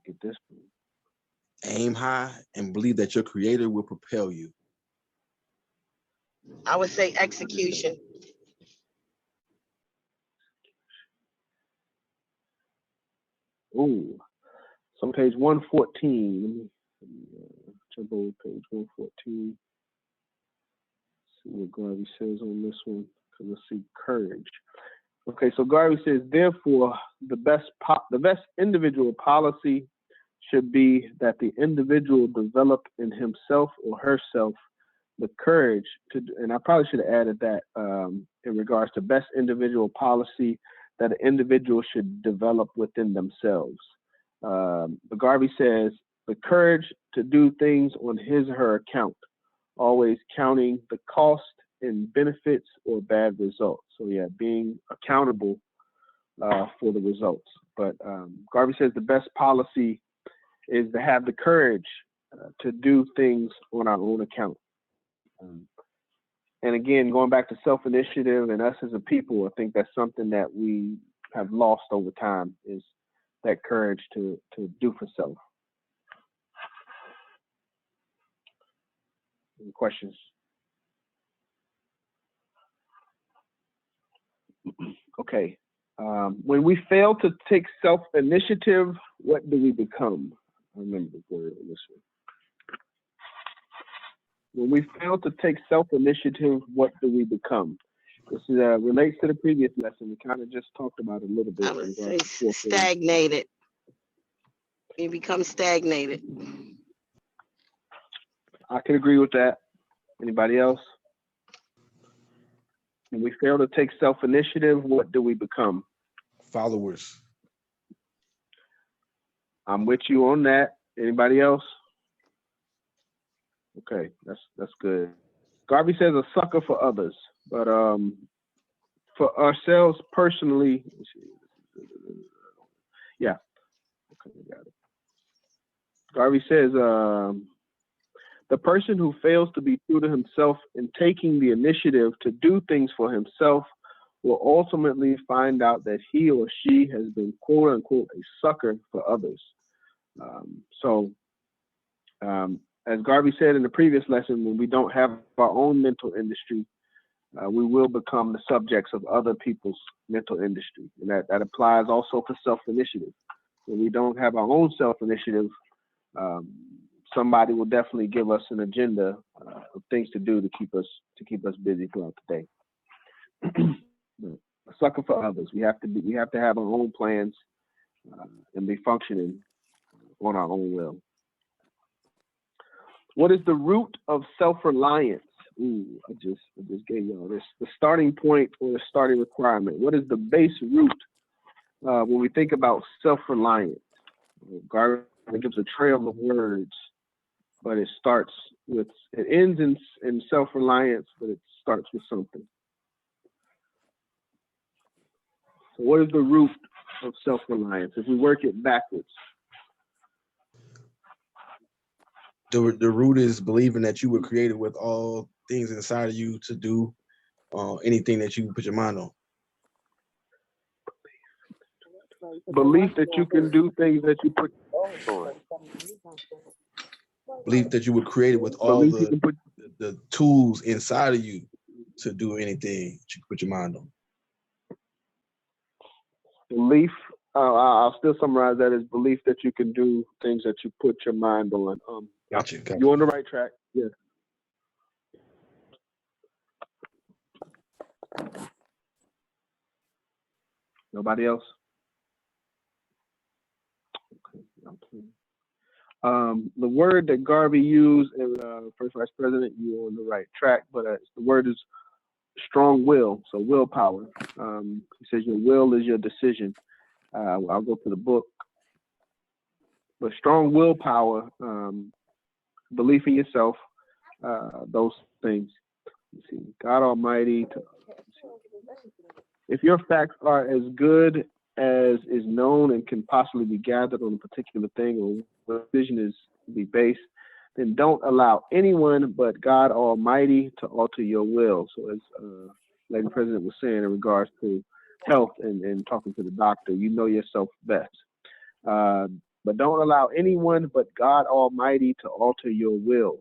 Get this one. Aim high and believe that your creator will propel you. I would say execution. Ooh, so page 114. Let me jump over page 114. See what Garvey says on this one, because let's see, courage. Okay, so Garvey says, therefore, the best individual policy should be that the individual develop in himself or herself the courage to, and I probably should have added that in regards to best individual policy that an individual should develop within themselves. But Garvey says, the courage to do things on his or her account, always counting the cost and benefits or bad results. So yeah, being accountable for the results. But Garvey says the best policy is to have the courage to do things on our own account. And again, going back to self-initiative and us as a people, I think that's something that we have lost over time, is that courage to do for self. Any questions? Okay. When we fail to take self-initiative, what do we become? I remember the word on this one. When we fail to take self-initiative, what do we become? This is, relates to the previous lesson. We kind of just talked about it a little bit. I would say stagnated. You become stagnated. I can agree with that. Anybody else? When we fail to take self-initiative, what do we become? Followers. I'm with you on that. Anybody else? Okay, that's good. Garvey says a sucker for others, but for ourselves personally, yeah. Okay, got it. Garvey says the person who fails to be true to himself in taking the initiative to do things for himself will ultimately find out that he or she has been quote unquote a sucker for others. As Garvey said in the previous lesson, when we don't have our own mental industry, we will become the subjects of other people's mental industry. And that applies also for self-initiative. When we don't have our own self-initiative, somebody will definitely give us an agenda of things to do to keep us busy throughout the day. a sucker for others. We have to have our own plans and be functioning on our own will. What is the root of self-reliance? Ooh, I just gave y'all this. The starting point or the starting requirement. What is the base root when we think about self-reliance? Garvey gives a trail of words, but it ends in self-reliance, but it starts with something. So what is the root of self-reliance? If we work it backwards. The root is believing that you were created with all things inside of you to do anything that you put your mind on. Belief that you can do things that you put on. Belief that you were created with all the tools inside of you to do anything that you put your mind on. Belief, I'll still summarize that as belief that you can do things that you put your mind on. Gotcha. You're on the right track. Yeah. Nobody else? Okay. The word that Garvey used in First Vice President, you're on the right track, but the word is strong will, so willpower. He says your will is your decision. I'll go to the book. But strong willpower, belief in yourself, those things. Let's see, God Almighty. If your facts are as good as is known and can possibly be gathered on a particular thing or what decision is to be based, then don't allow anyone but God Almighty to alter your will. So as Lady President was saying in regards to health and talking to the doctor, you know yourself best. But don't allow anyone but God Almighty to alter your will,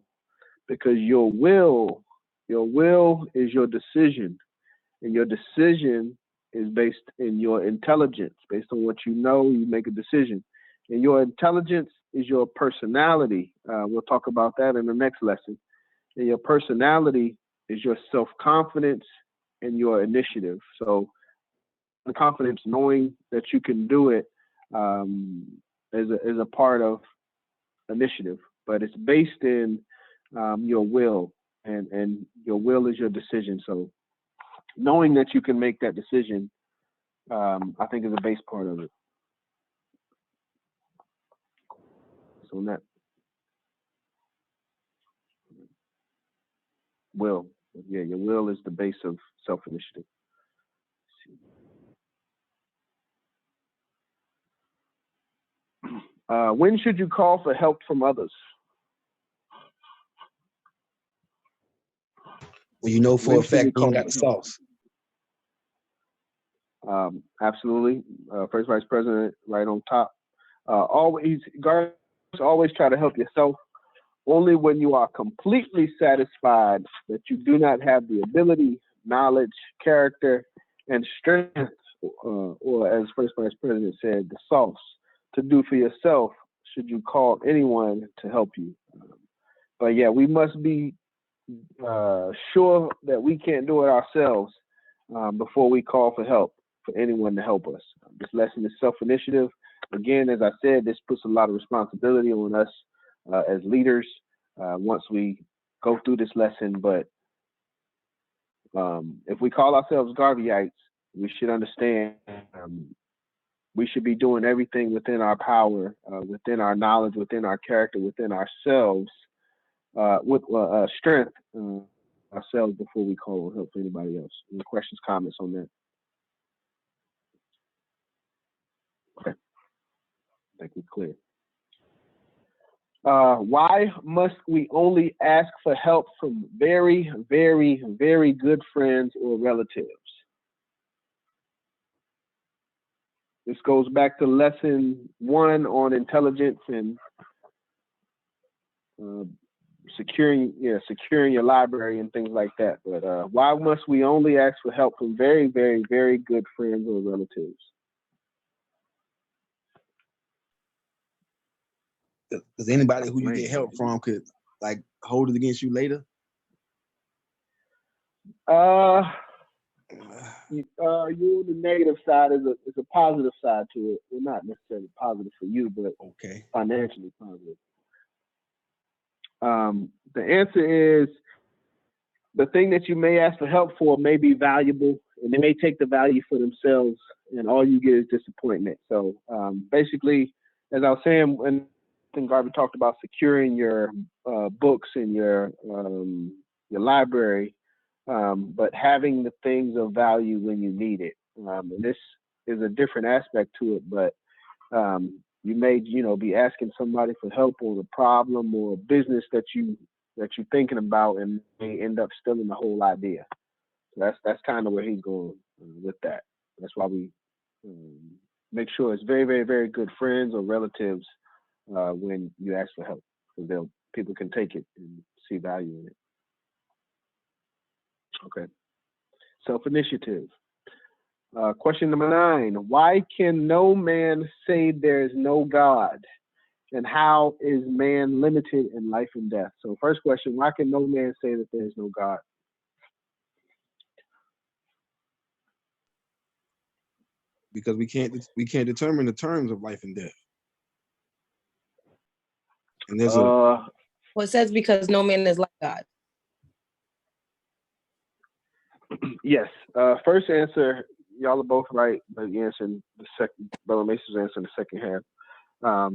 because your will is your decision, and your decision is based in your intelligence. Based on what you know, you make a decision. And your intelligence is your personality. We'll talk about that in the next lesson. And your personality is your self-confidence and your initiative. So the confidence, knowing that you can do it, is a part of initiative, but it's based in your will, and your will is your decision. So knowing that you can make that decision, I think is a base part of it. So that will, yeah, your will is the base of self-initiative. When should you call for help from others? Well, you know for a fact you ain't got the sauce. Absolutely. First Vice President, right on top. Guards always try to help yourself only when you are completely satisfied that you do not have the ability, knowledge, character, and strength, or as First Vice President said, the sauce to do for yourself should you call anyone to help you. But yeah, we must be sure that we can't do it ourselves before we call for help for anyone to help us. This lesson is self-initiative. Again, as I said, this puts a lot of responsibility on us as leaders once we go through this lesson. But if we call ourselves Garveyites, we should understand we should be doing everything within our power, within our knowledge, within our character, within ourselves, with strength ourselves before we call on help for anybody else. Any questions, comments on that? Okay, I think we're clear. Why must we only ask for help from very, very, very good friends or relatives? This goes back to lesson 1 on intelligence and securing your library and things like that. But why must we only ask for help from very, very, very good friends or relatives? Does anybody who you get help from could like hold it against you later? you're on the negative side is a positive side to it. Well, not necessarily positive for you, but Okay. financially positive. The answer is the thing that you may ask for help for may be valuable, and they may take the value for themselves, and all you get is disappointment. So basically, as I was saying, when Garvey talked about securing your books in your library, but having the things of value when you need it. And this is a different aspect to it, but you may, be asking somebody for help on a problem or a business that you're thinking about, and they end up stealing the whole idea. So that's kind of where he's going with that. That's why we make sure it's very, very, very good friends or relatives when you ask for help, because people can take it and see value in it. Okay. Self-initiative. Question number 9. Why can no man say there is no God? And how is man limited in life and death? So first question, why can no man say that there is no God? Because we can't determine the terms of life and death. And there's Well, it says because no man is like God. Yes. First answer, y'all are both right, but you answered the second. Brother Mason's answering the second half.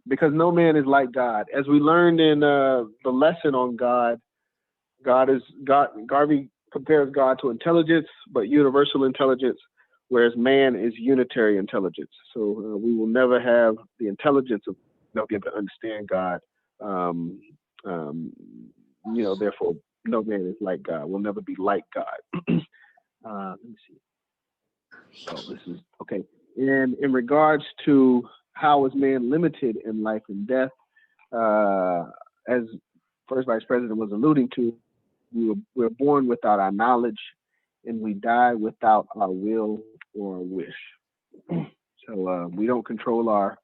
Because no man is like God. As we learned in the lesson on God, Garvey compares God to intelligence, but universal intelligence, whereas man is unitary intelligence. So we will never have the intelligence of be able to understand God. Therefore, no man is like God. We'll never be like God. Let me see. Oh, this is okay. And in regards to how is man limited in life and death, as First Vice President was alluding to, we're born without our knowledge, and we die without our will or our wish. So we don't control our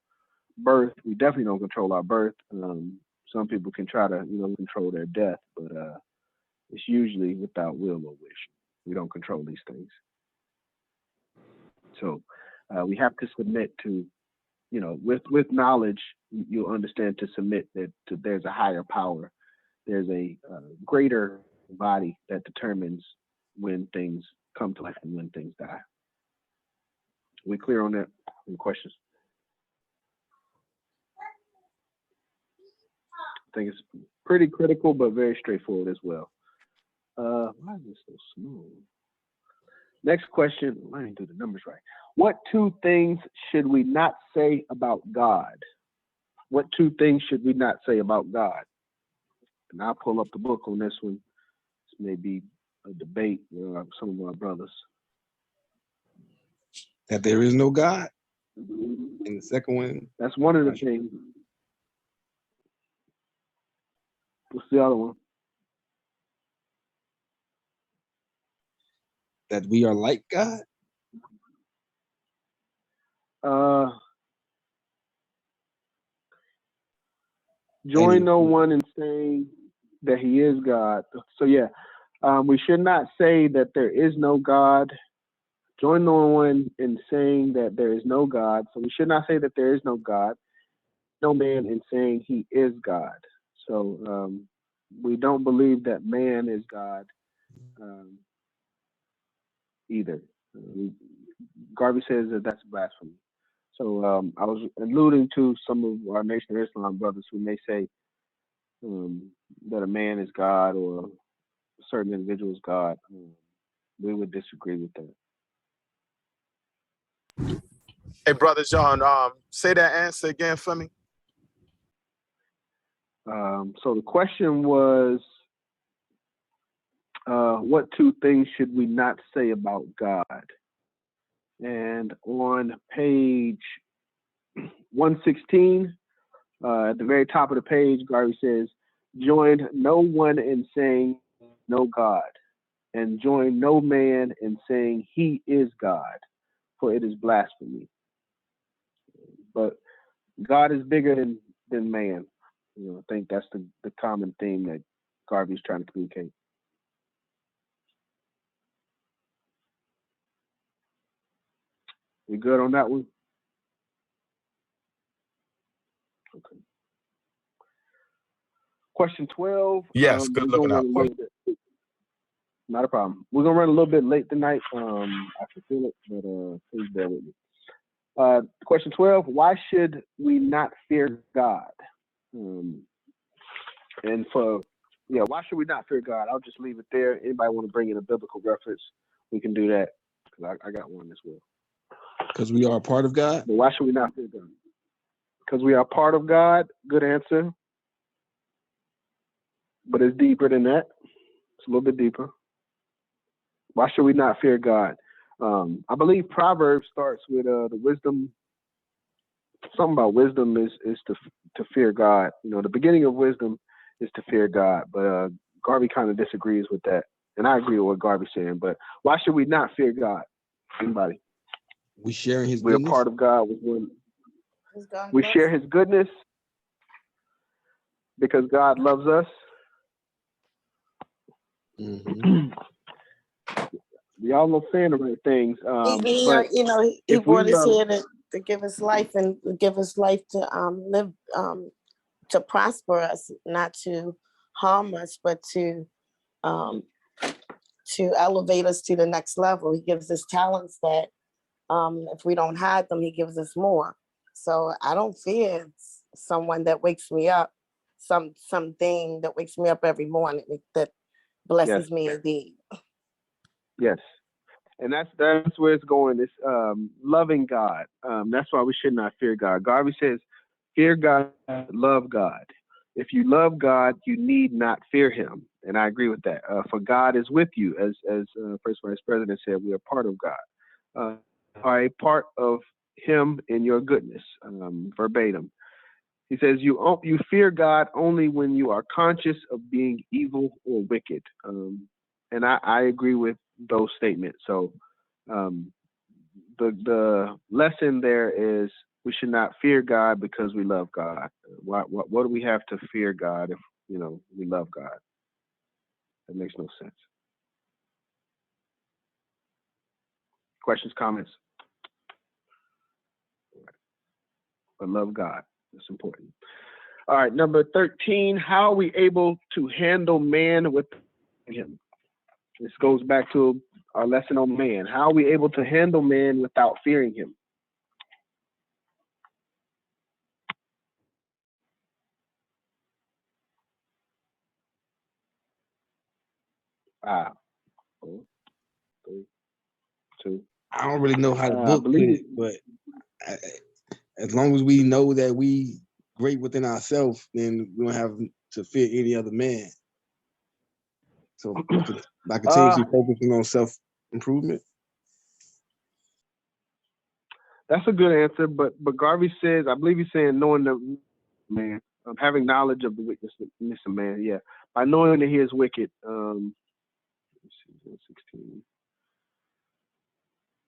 birth. We definitely don't control our birth. Some people can try to, control their death, but it's usually without will or wish. We don't control these things. So we have to submit to, with knowledge, you'll understand to submit that there's a higher power. There's a greater body that determines when things come to life and when things die. We clear on that? Any questions? I think it's pretty critical, but very straightforward as well. Why is this so small? Next question. I didn't do the numbers right. What 2 things should we not say about God? What 2 things should we not say about God? And I'll pull up the book on this one. This may be a debate with some of my brothers. that there is no God. And the second one, That's one of the things. What's the other one? that we are like God. Join no one in saying that he is God. So yeah, we should not say that there is no God. Join no one in saying that there is no God. So we should not say that there is no God. No man in saying he is God. So we don't believe that man is God either. Garvey says that that's blasphemy. So I was alluding to some of our Nation of Islam brothers who may say that a man is God or a certain individual is God. We would disagree with that. Hey, Brother John, say that answer again for me. So the question was, what 2 things should we not say about God? And on page 116, at the very top of the page, Garvey says, join no one in saying no God, and join no man in saying he is God, for it is blasphemy. But God is bigger than man. I think that's the common theme that Garvey's trying to communicate. You good on that one? Okay. Question 12. Yes, good we're looking gonna out. run a little bit. Not a problem. We're gonna run a little bit late tonight. I can feel it, but please bear with me. Question 12. Why should we not fear God? And why should we not fear God? I'll just leave it there. Anybody want to bring in a biblical reference? We can do that because I got one as well. Because we are a part of God. But why should we not fear God? Because we are part of God. Good answer. But it's deeper than that. It's a little bit deeper. Why should we not fear God? I believe Proverbs starts with the wisdom. Something about wisdom is to fear God. You know, the beginning of wisdom is to fear God. But Garvey kind of disagrees with that. And I agree with what Garvey's saying. But why should we not fear God? Anybody? We sharing his We're goodness. part of God. With one. Is God We bless? share his goodness because God loves us. Mhm. Y'all know saying the right things. But He if we brought us love, here to give us life and give us life to live to prosper us, not to harm us, but to elevate us to the next level. He gives us talents that if we don't have them, he gives us more. So I don't fear someone that wakes me up, something that wakes me up every morning that blesses me indeed. yes. And that's where it's going. It's loving God. That's why we should not fear God. Garvey says, fear God, love God. If you love God, you need not fear him. And I agree with that. For God is with you. As First Vice President said, we are part of God. Are a part of him in your goodness, verbatim. He says, you fear God only when you are conscious of being evil or wicked. And I agree with those statements. So the lesson there is we should not fear God because we love God. What do we have to fear God if we love God? That makes no sense. Questions, comments? But love God. That's important. All right, number 13. How are we able to handle man with him? This goes back to our lesson on man. How are we able to handle man without fearing him? Ah, 4, 3, 2. I don't really know how the book put it, but as long as we know that we great within ourselves, then we don't have to fear any other man. So by continuously focusing on self-improvement. That's a good answer, but Garvey says, I believe he's saying knowing the man, having knowledge of the wickedness of man, yeah. By knowing that he is wicked. Let's see, 16.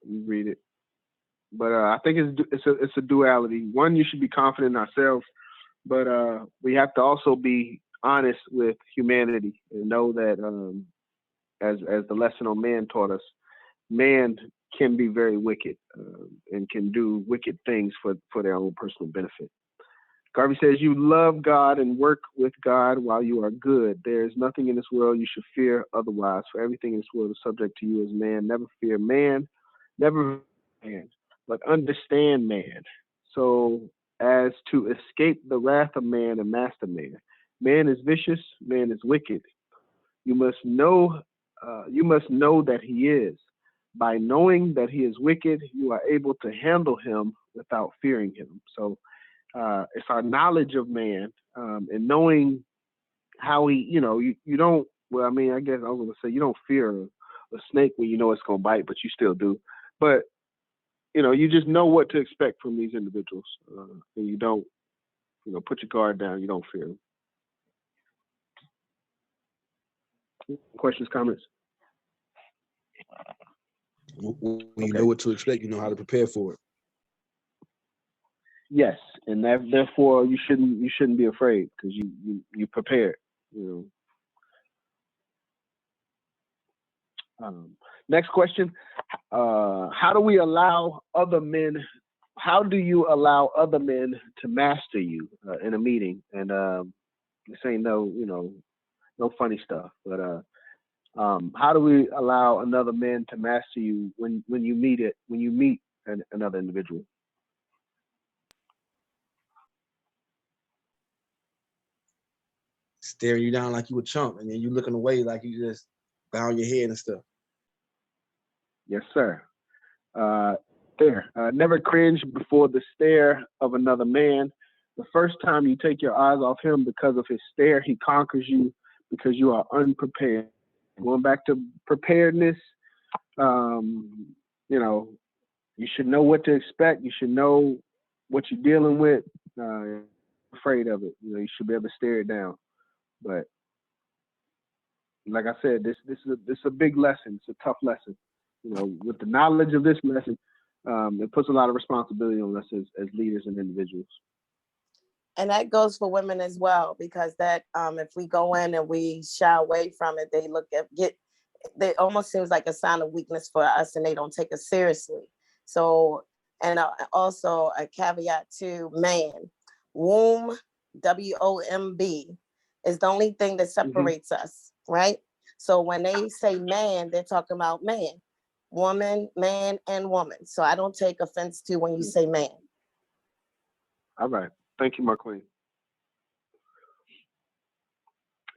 Let me read it. But I think it's a duality. One, you should be confident in ourselves, but we have to also be honest with humanity and know that as the lesson on man taught us, man can be very wicked and can do wicked things for their own personal benefit. Garvey says, you love God and work with God while you are good. There is nothing in this world you should fear otherwise, for everything in this world is subject to you as man. Never fear man, never man, but understand man, so as to escape the wrath of man and master man. Man is vicious, man is wicked. You must know that he is. By knowing that he is wicked, you are able to handle him without fearing him. So it's our knowledge of man and knowing how he, you don't, well, I mean, I guess I was going to say you don't fear a snake when you know it's going to bite, but you still do. But, you just know what to expect from these individuals. And you don't, put your guard down. You don't fear them. Questions, comments? When you know what to expect, you know how to prepare for it. Yes, and therefore you shouldn't be afraid because you prepared. Next question: how do we allow other men? How do you allow other men to master you in a meeting? And this ain't no, no funny stuff, but how do we allow another man to master you when you meet another individual? Staring you down like you a chump, and then you looking away like you just bowing your head and stuff. Yes, sir. Never cringe before the stare of another man. The first time you take your eyes off him because of his stare, he conquers you because you are unprepared. Going back to preparedness, you should know what to expect. You should know what you're dealing with. Afraid of it, you should be able to stare it down. But like I said, this is a big lesson. It's a tough lesson. With the knowledge of this lesson, it puts a lot of responsibility on us as leaders and individuals. And that goes for women as well, because that if we go in and we shy away from it, they almost seems like a sign of weakness for us, and they don't take us seriously. So, and also a caveat to man, womb, WOMB, is the only thing that separates us, right? So when they say man, they're talking about man, woman, man, and woman. So I don't take offense to when you say man. All right. Thank you, Marqueen.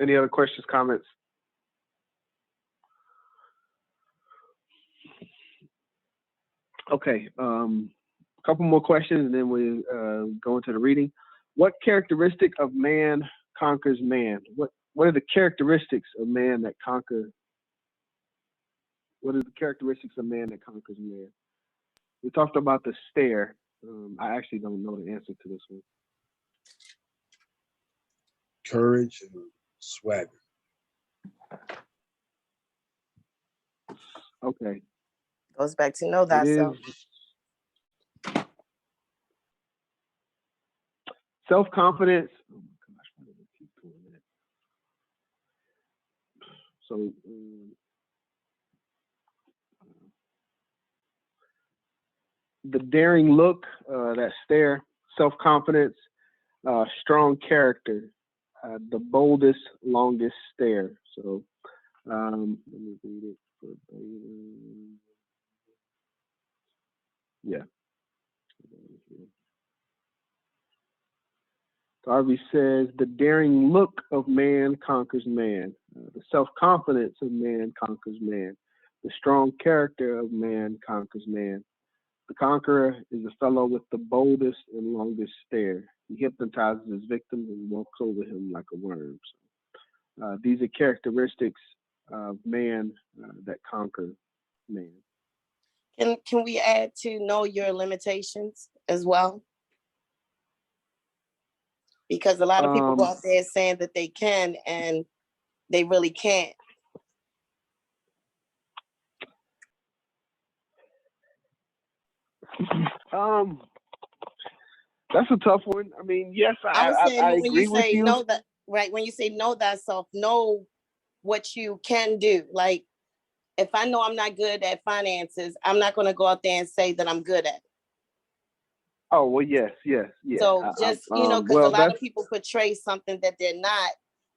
Any other questions, comments? Okay. A couple more questions, and then we go into the reading. What characteristic of man conquers man? What are the characteristics of man that conquer? What are the characteristics of man that conquers man? We talked about the stare. I actually don't know the answer to this one. Courage and swagger. Okay. Goes back to know thyself. Self-confidence. Oh my gosh, why did I keep doing that? So, the daring look, that stare, self-confidence, strong character, the boldest, longest stare. So, let me read it. Yeah. Garvey says, the daring look of man conquers man. The self-confidence of man conquers man. The strong character of man conquers man. The conqueror is a fellow with the boldest and longest stare. He hypnotizes his victim and walks over him like a worm. So, these are characteristics of man that conquer man. Can we add to know your limitations as well? Because a lot of people go out there saying that they can, and they really can't. That's a tough one. I mean, yes, I was saying I when agree you with say you. know that, right? When you say know thyself, know what you can do. Like, if I know I'm not good at finances, I'm not going to go out there and say that I'm good at it. Oh, well, yes. So just, because a lot of people portray something that they're not.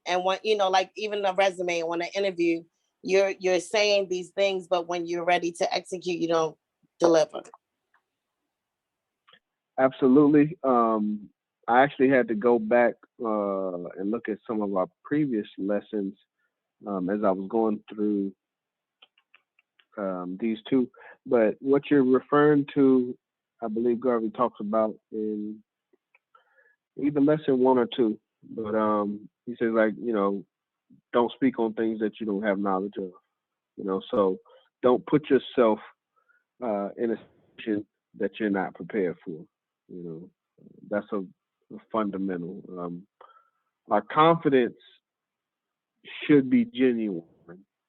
And when, like even a resume, when an interview, you're saying these things, but when you're ready to execute, you don't deliver. Absolutely. I actually had to go back and look at some of our previous lessons as I was going through these two. But what you're referring to, I believe Garvey talks about in either lesson 1 or 2. But he says, like, don't speak on things that you don't have knowledge of. So don't put yourself in a situation that you're not prepared for. That's a fundamental. Our confidence should be genuine,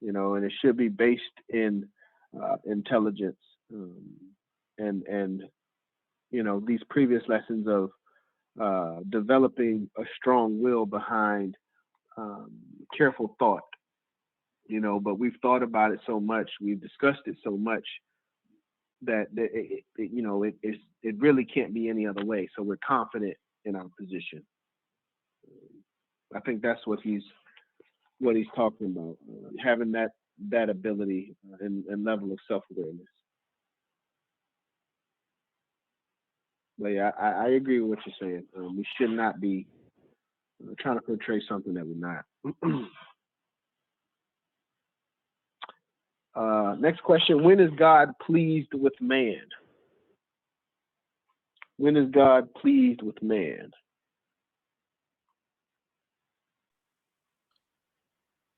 and it should be based in intelligence. And these previous lessons of developing a strong will behind careful thought. But we've thought about it so much, we've discussed it so much that it really can't be any other way. So we're confident in our position. I think that's what he's talking about, having that ability and level of self-awareness. But yeah, I agree with what you're saying. We should not be trying to portray something that we're not. Next question: when is God pleased with man? When is God pleased with man?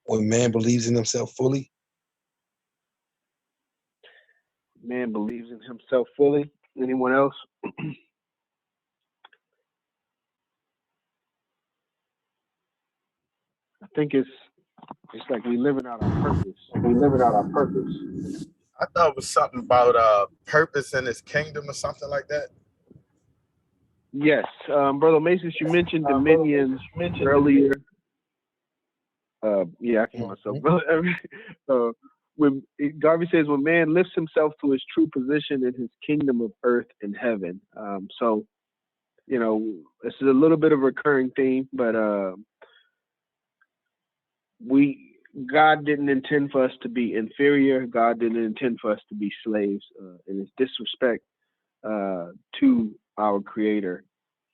When man believes in himself fully. Man believes in himself fully. Anyone else? I think it's like we living out our purpose. We living out our purpose. I thought it was something about purpose in his kingdom or something like that. Yes, Brother Mason, you mentioned dominion earlier. Yeah, I can myself. When Garvey says, when man lifts himself to his true position in his kingdom of earth and heaven. So, this is a little bit of a recurring theme, but God didn't intend for us to be inferior. God didn't intend for us to be slaves, and it's disrespect to our Creator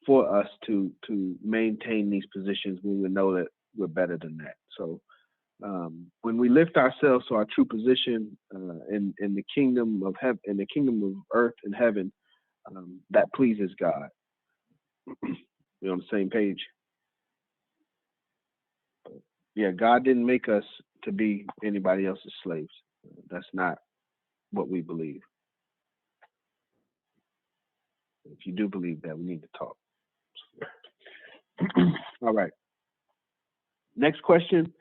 for us to maintain these positions when we know that we're better than that. So when we lift ourselves to our true position in the kingdom of heaven, in the kingdom of earth and heaven, that pleases God. We're on the same page. Yeah, God didn't make us to be anybody else's slaves. That's not what we believe. If you do believe that, we need to talk. All right. Next question.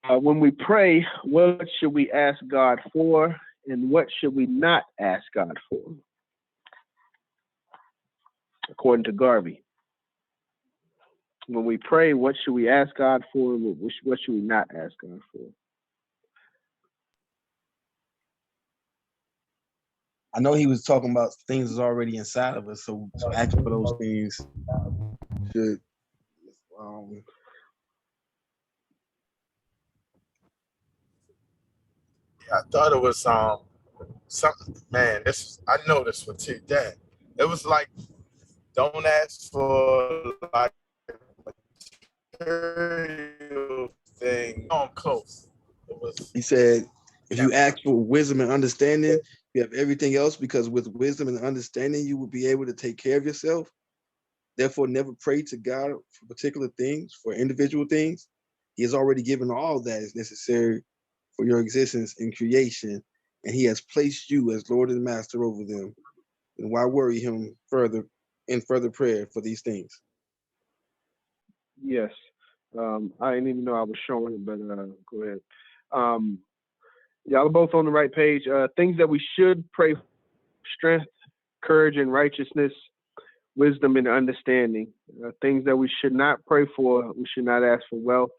When we pray, what should we ask God for, and what should we not ask God for? According to Garvey. When we pray, what should we ask God for, and what should we not ask God for? I know he was talking about things that's already inside of us, so asking for those things should. I thought it was something. Man, I know this one too. Damn, it was like, don't ask for like material thing. Oh, I'm close. It was. He said, if you ask for wisdom and understanding, you have everything else, because with wisdom and understanding, you will be able to take care of yourself. Therefore, never pray to God for particular things, for individual things. He has already given all that is necessary for your existence in creation, and he has placed you as Lord and Master over them. And why worry him further in further prayer for these things? Yes. I didn't even know I was showing it, but go ahead. Y'all are both on the right page. Things that we should pray for: strength, courage, and righteousness, wisdom, and understanding. Things that we should not pray for: we should not ask for wealth,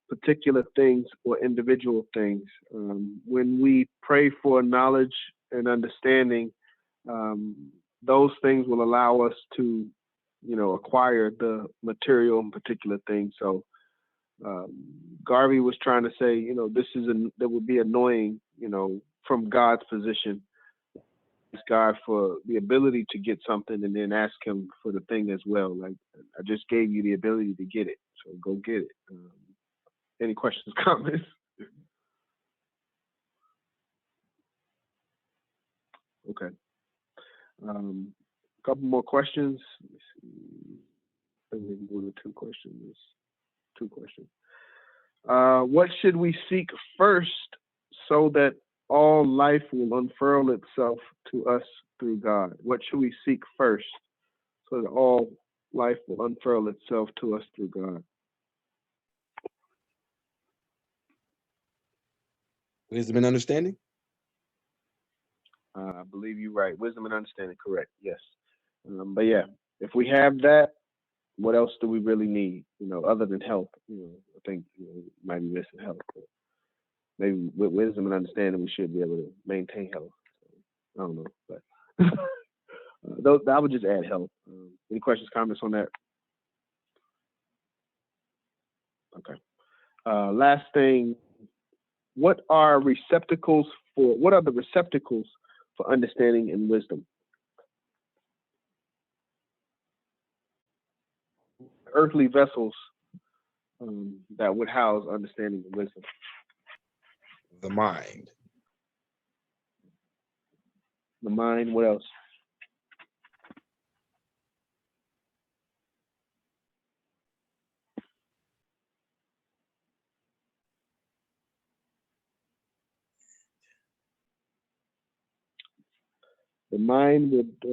particular things, or individual things. When we pray for knowledge and understanding, those things will allow us to, acquire the material and particular things. So Garvey was trying to say, that would be annoying, from God's position. Ask God for the ability to get something and then ask him for the thing as well. Like, I just gave you the ability to get it, so go get it. Any questions, comments? Okay. A couple more questions. Let's see. I think we can go to two questions. What should we seek first so that all life will unfurl itself to us through God? What should we seek first so that all life will unfurl itself to us through God? Wisdom and understanding? I believe you're right. Wisdom and understanding, correct. Yes. But yeah, if we have that, what else do we really need? Other than health. I think we might be missing health. But maybe with wisdom and understanding, we should be able to maintain health. I don't know, but those, I would just add health. Any questions, comments on that? Okay. Last thing, what are the receptacles for understanding and wisdom? Earthly vessels that would house understanding and wisdom. The mind. The mind, what else? The mind would, I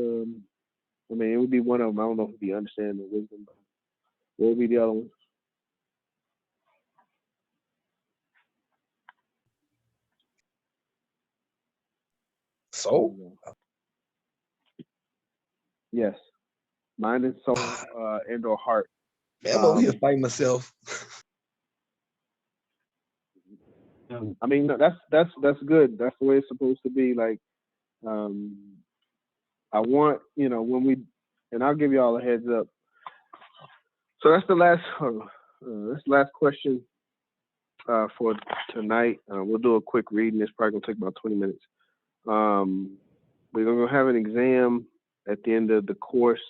mean, it would be one of them. I don't know if it'd be understanding and wisdom, but what would be the other one? Soul? Yes. Mind and soul and or heart. Man, I'm over here fighting myself. I mean, that's good. That's the way it's supposed to be. Like, I want, when we, and I'll give you all a heads up. So that's the last question for tonight. We'll do a quick reading. It's probably gonna take about 20 minutes. We're gonna have an exam at the end of the course,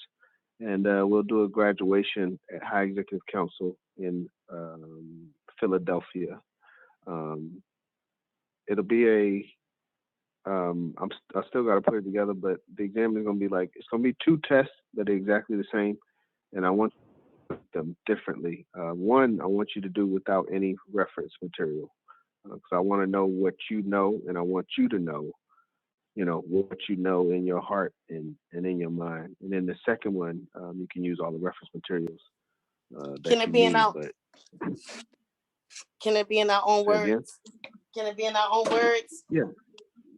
and we'll do a graduation at High Executive Council in Philadelphia. It'll be I still got to put it together, but the exam is going to be it's going to be 2 tests that are exactly the same, and I want them differently. One, I want you to do without any reference material, because I want to know what you know, and I want you to know, what you know in your heart and in your mind. And then the second one, you can use all the reference materials that Can you it be in need. our? Can it be in our own Say again? words? Can it be in our own words? Yeah.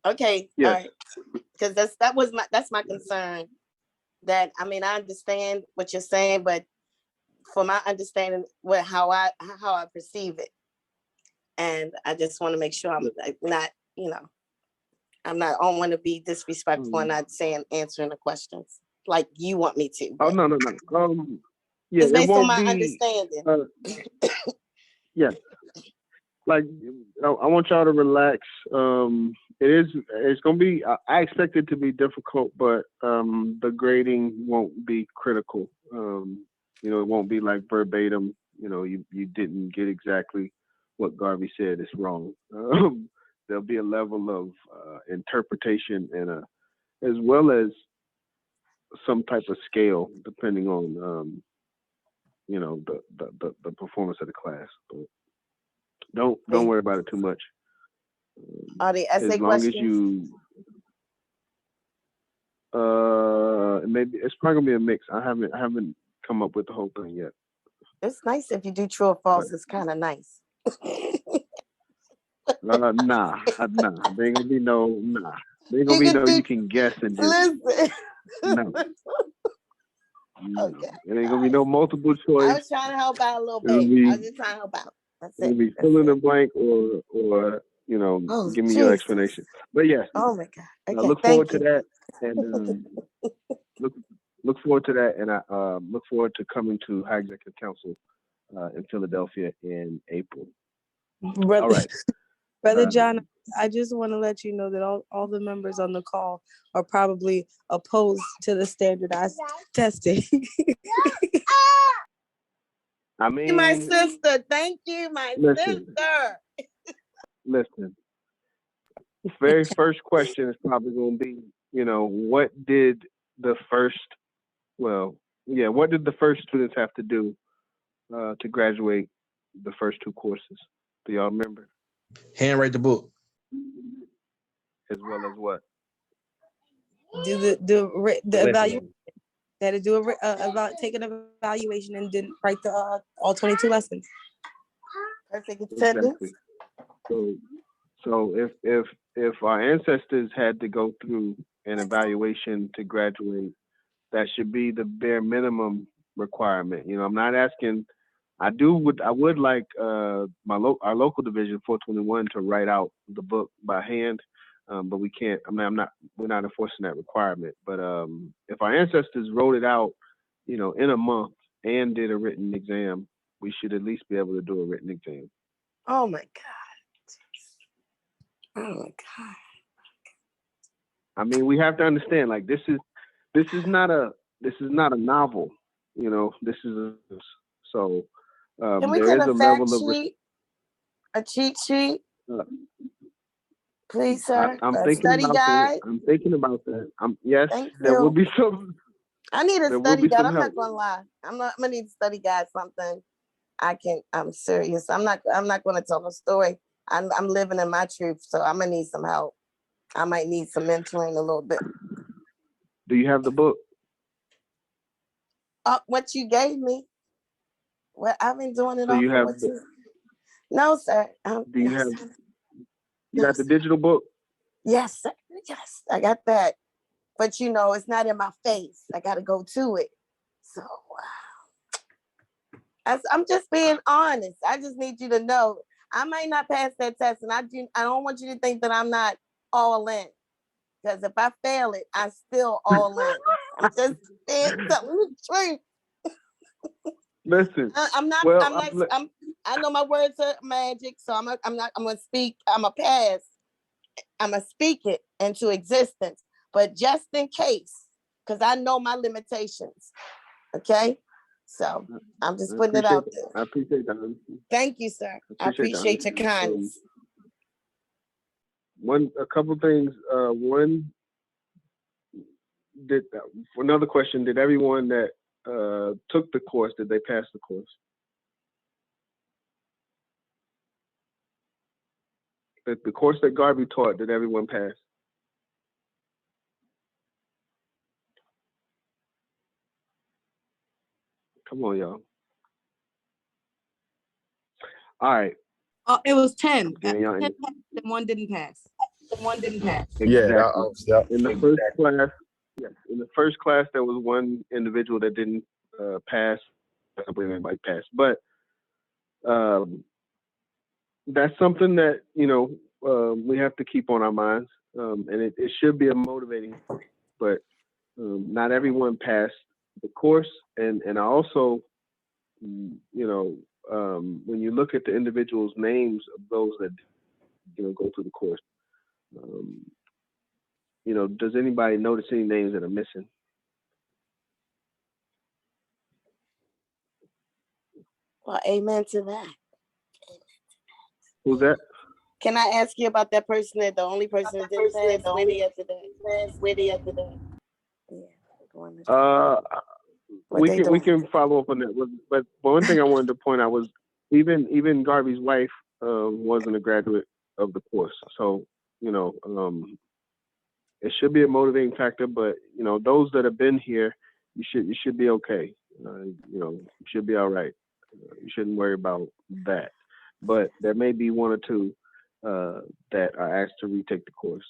Okay. Yes. All right. Because that's my concern. That, I mean, I understand what you're saying, but for my understanding, how I perceive it, and I just want to make sure I'm not, I don't want to be disrespectful and not answering the questions like you want me to. Oh, no. Yeah, it's based it won't on my be, understanding. Yeah. Like, I want y'all to relax. It's going to be, I expect it to be difficult, but the grading won't be critical. It won't be like verbatim, you didn't get exactly what Garvey said, it's wrong. There'll be a level of interpretation and as well as some type of scale, depending on, the performance of the class. But don't worry about it too much. Are the essay as long questions? as you, maybe it's probably gonna be a mix. I haven't come up with the whole thing yet. It's nice if you do true or false. But it's kind of nice. Nah. There ain't gonna be no nah. There ain't gonna be no you can guess and just listen. No. Okay. It ain't gonna be no multiple choice. I was trying to help out a little bit. I was just trying to help out. That's it. It'll be fill in the blank or give me your explanation. But yes. Oh my God. Okay. Look forward to that, and look forward to that, and I look forward to coming to High Executive Council in Philadelphia in April. Brother, all right, Brother John, I just want to let you know that all the members on the call are probably opposed to the standardized testing. I mean, my sister. Thank you, my sister. Listen, the very first question is probably going to be, what did the first students have to do to graduate the first 2 courses? Do y'all remember? Handwrite the book. As well as what? Do the evaluation. They had to do take an evaluation and didn't write the all 22 lessons. Perfect attendance. Exactly. So if our ancestors had to go through an evaluation to graduate, that should be the bare minimum requirement. I'm not asking. I would like our local division 421 to write out the book by hand, but we can't. I mean, we're not enforcing that requirement. But if our ancestors wrote it out, in a month and did a written exam, we should at least be able to do a written exam. Oh my God. Oh my God. I mean, we have to understand, like, this is not a novel, this is so Can we there get is a a fact level of sheet? A cheat sheet? uh, Please, sir. I'm A thinking study about that. guide? I'm thinking about that. Yes, Thank there will you. be some I need a there will study be guide. some I'm help. not gonna lie. I'm gonna need a study guide, something I'm serious. I'm not gonna tell a story. I'm living in my truth, so I'm gonna need some help. I might need some mentoring a little bit. Do you have the book? What you gave me. Well, I've been doing it So all you for have what you. No, sir. do you have you No, got the sir. digital book? Yes, sir. Yes, I got that. But it's not in my face. I got to go to it. So I'm just being honest. I just need you to know I might not pass that test, and I don't want you to think that I'm not all in. Because if I fail it, I'm still all in. I'm just telling the truth. Listen. I'm not. Well, I know my words are magic, so I'm gonna speak. I'm a pass. I'm gonna speak it into existence. But just in case, because I know my limitations. Okay, so I'm just putting it out there. I appreciate that. Thank you, sir. I appreciate your kindness. A couple things. Another question: did everyone that took the course, did they pass the course? The course that Garvey taught, did everyone pass? Come on, y'all. All right. It was 10. Giving y'all 10 passed and one didn't pass. Yeah, Exactly. In the first class, yes, in the first class, there was one individual that didn't pass. I don't believe anybody passed, but that's something that we have to keep on our minds, and it should be a motivating. But not everyone passed the course, and I also, when you look at the individuals' names of those that go through the course, does anybody notice any names that are missing? Well, amen to that. Who's that? Can I ask you about that person that the only person that didn't pass? Where they at today? Yeah. We can follow up on that. But one thing I wanted to point out was even Garvey's wife wasn't a graduate of the course, so it should be a motivating factor. But those that have been here, you should be okay. You should be all right. You shouldn't worry about that. But there may be one or two that are asked to retake the course.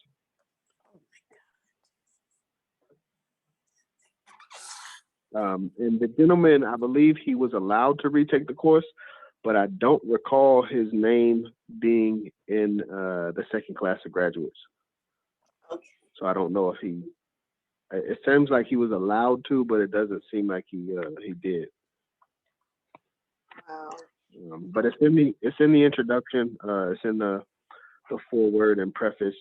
And the gentleman, I believe he was allowed to retake the course, but I don't recall his name being in the second class of graduates. Okay. So I don't know if it seems like he was allowed to, but it doesn't seem like he did. Wow. But it's in the introduction. It's in the foreword and preface.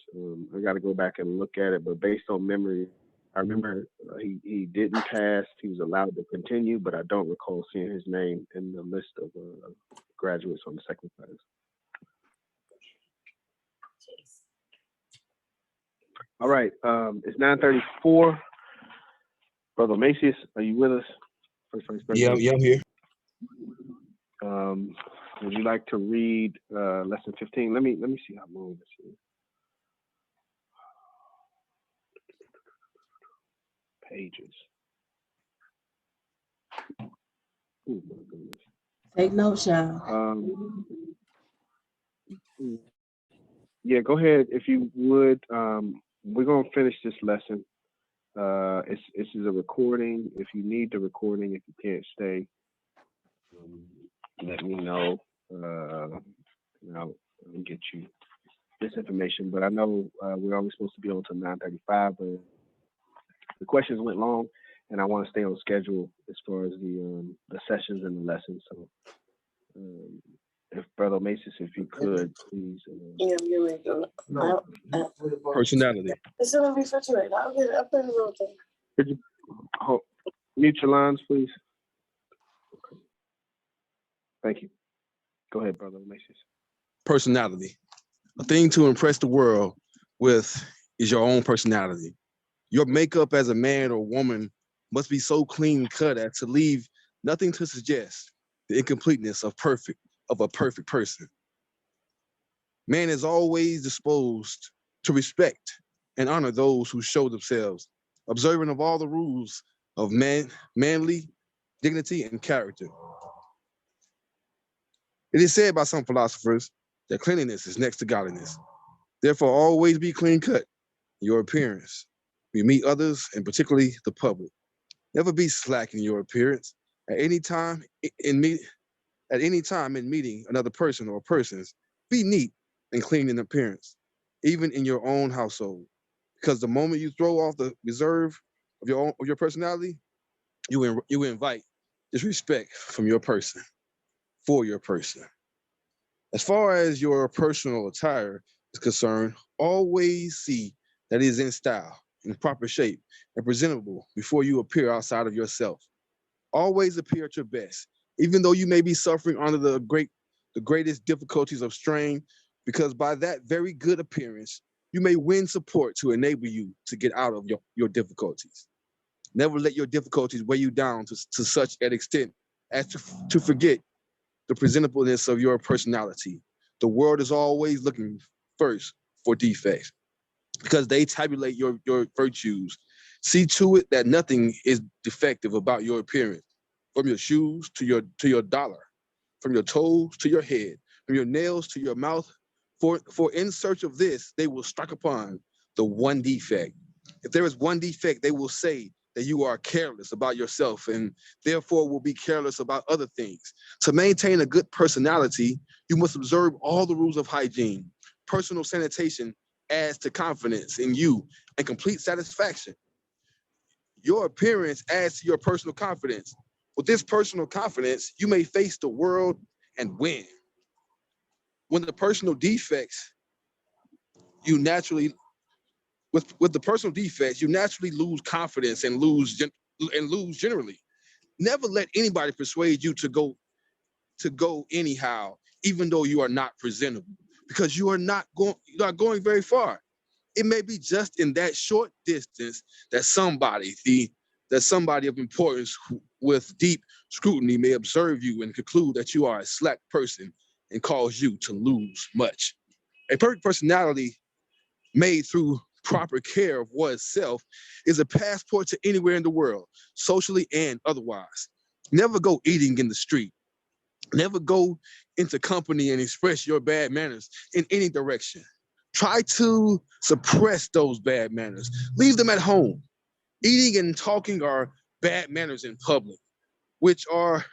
I got to go back and look at it, but based on memory, I remember he didn't pass. He was allowed to continue, but I don't recall seeing his name in the list of graduates on the second class. All right, it's 9:34. Brother Macias, are you with us? First Yeah, I'm here. Would you like to read lesson 15? Let me see how long this is. Pages. Oh my goodness. Take notes, y'all. Yeah, go ahead if you would. We're gonna finish this lesson. This is a recording. If you need the recording, if you can't stay, let me know. And I'll get you. This this information, but I know we're only supposed to be on to 9:35, but the questions went long, and I want to stay on schedule as far as the sessions and the lessons. So, if Brother Mason, if you could, please. Yeah, you're right. Personality. It's in the refrigerator. I'll get it. I'll put it on there. Could you mute your lines, please? Okay. Thank you. Go ahead, Brother Mason. Personality. A thing to impress the world with is your own personality. Your makeup as a man or woman must be so clean cut as to leave nothing to suggest the incompleteness of a perfect person. Man is always disposed to respect and honor those who show themselves observant of all the rules of manly dignity and character. It is said by some philosophers that cleanliness is next to godliness. Therefore, always be clean cut in your appearance. We meet others, and particularly the public. Never be slack in your appearance. At any time in meeting another person or persons, be neat and clean in appearance, even in your own household. Because the moment you throw off the reserve of your personality, you invite disrespect from your person for your person. As far as your personal attire is concerned, always see that it is in style, in proper shape, and presentable before you appear outside of yourself. Always appear at your best, even though you may be suffering under the greatest difficulties of strain, because by that very good appearance, you may win support to enable you to get out of your difficulties. Never let your difficulties weigh you down to such an extent as to forget the presentableness of your personality. The world is always looking first for defects because they tabulate your virtues. See to it that nothing is defective about your appearance, from your shoes to your dollar, from your toes to your head, from your nails to your mouth. For in search of this, they will strike upon the one defect. If there is one defect, they will say that you are careless about yourself and therefore will be careless about other things. To maintain a good personality, you must observe all the rules of hygiene. Personal sanitation adds to confidence in you and complete satisfaction. Your appearance adds to your personal confidence. With this personal confidence, you may face the world and win. When the personal defects, with the personal defects, you naturally lose confidence and lose generally. Never let anybody persuade you to go anyhow, even though you are not presentable, because you are not going very far. It may be just in that short distance that somebody of importance with deep scrutiny may observe you and conclude that you are a slack person and cause you to lose much. A perfect personality made through proper care of oneself is a passport to anywhere in the world, socially and otherwise. Never go eating in the street. Never go into company and express your bad manners in any direction. Try to suppress those bad manners. Leave them at home. Eating and talking are bad manners in public, which are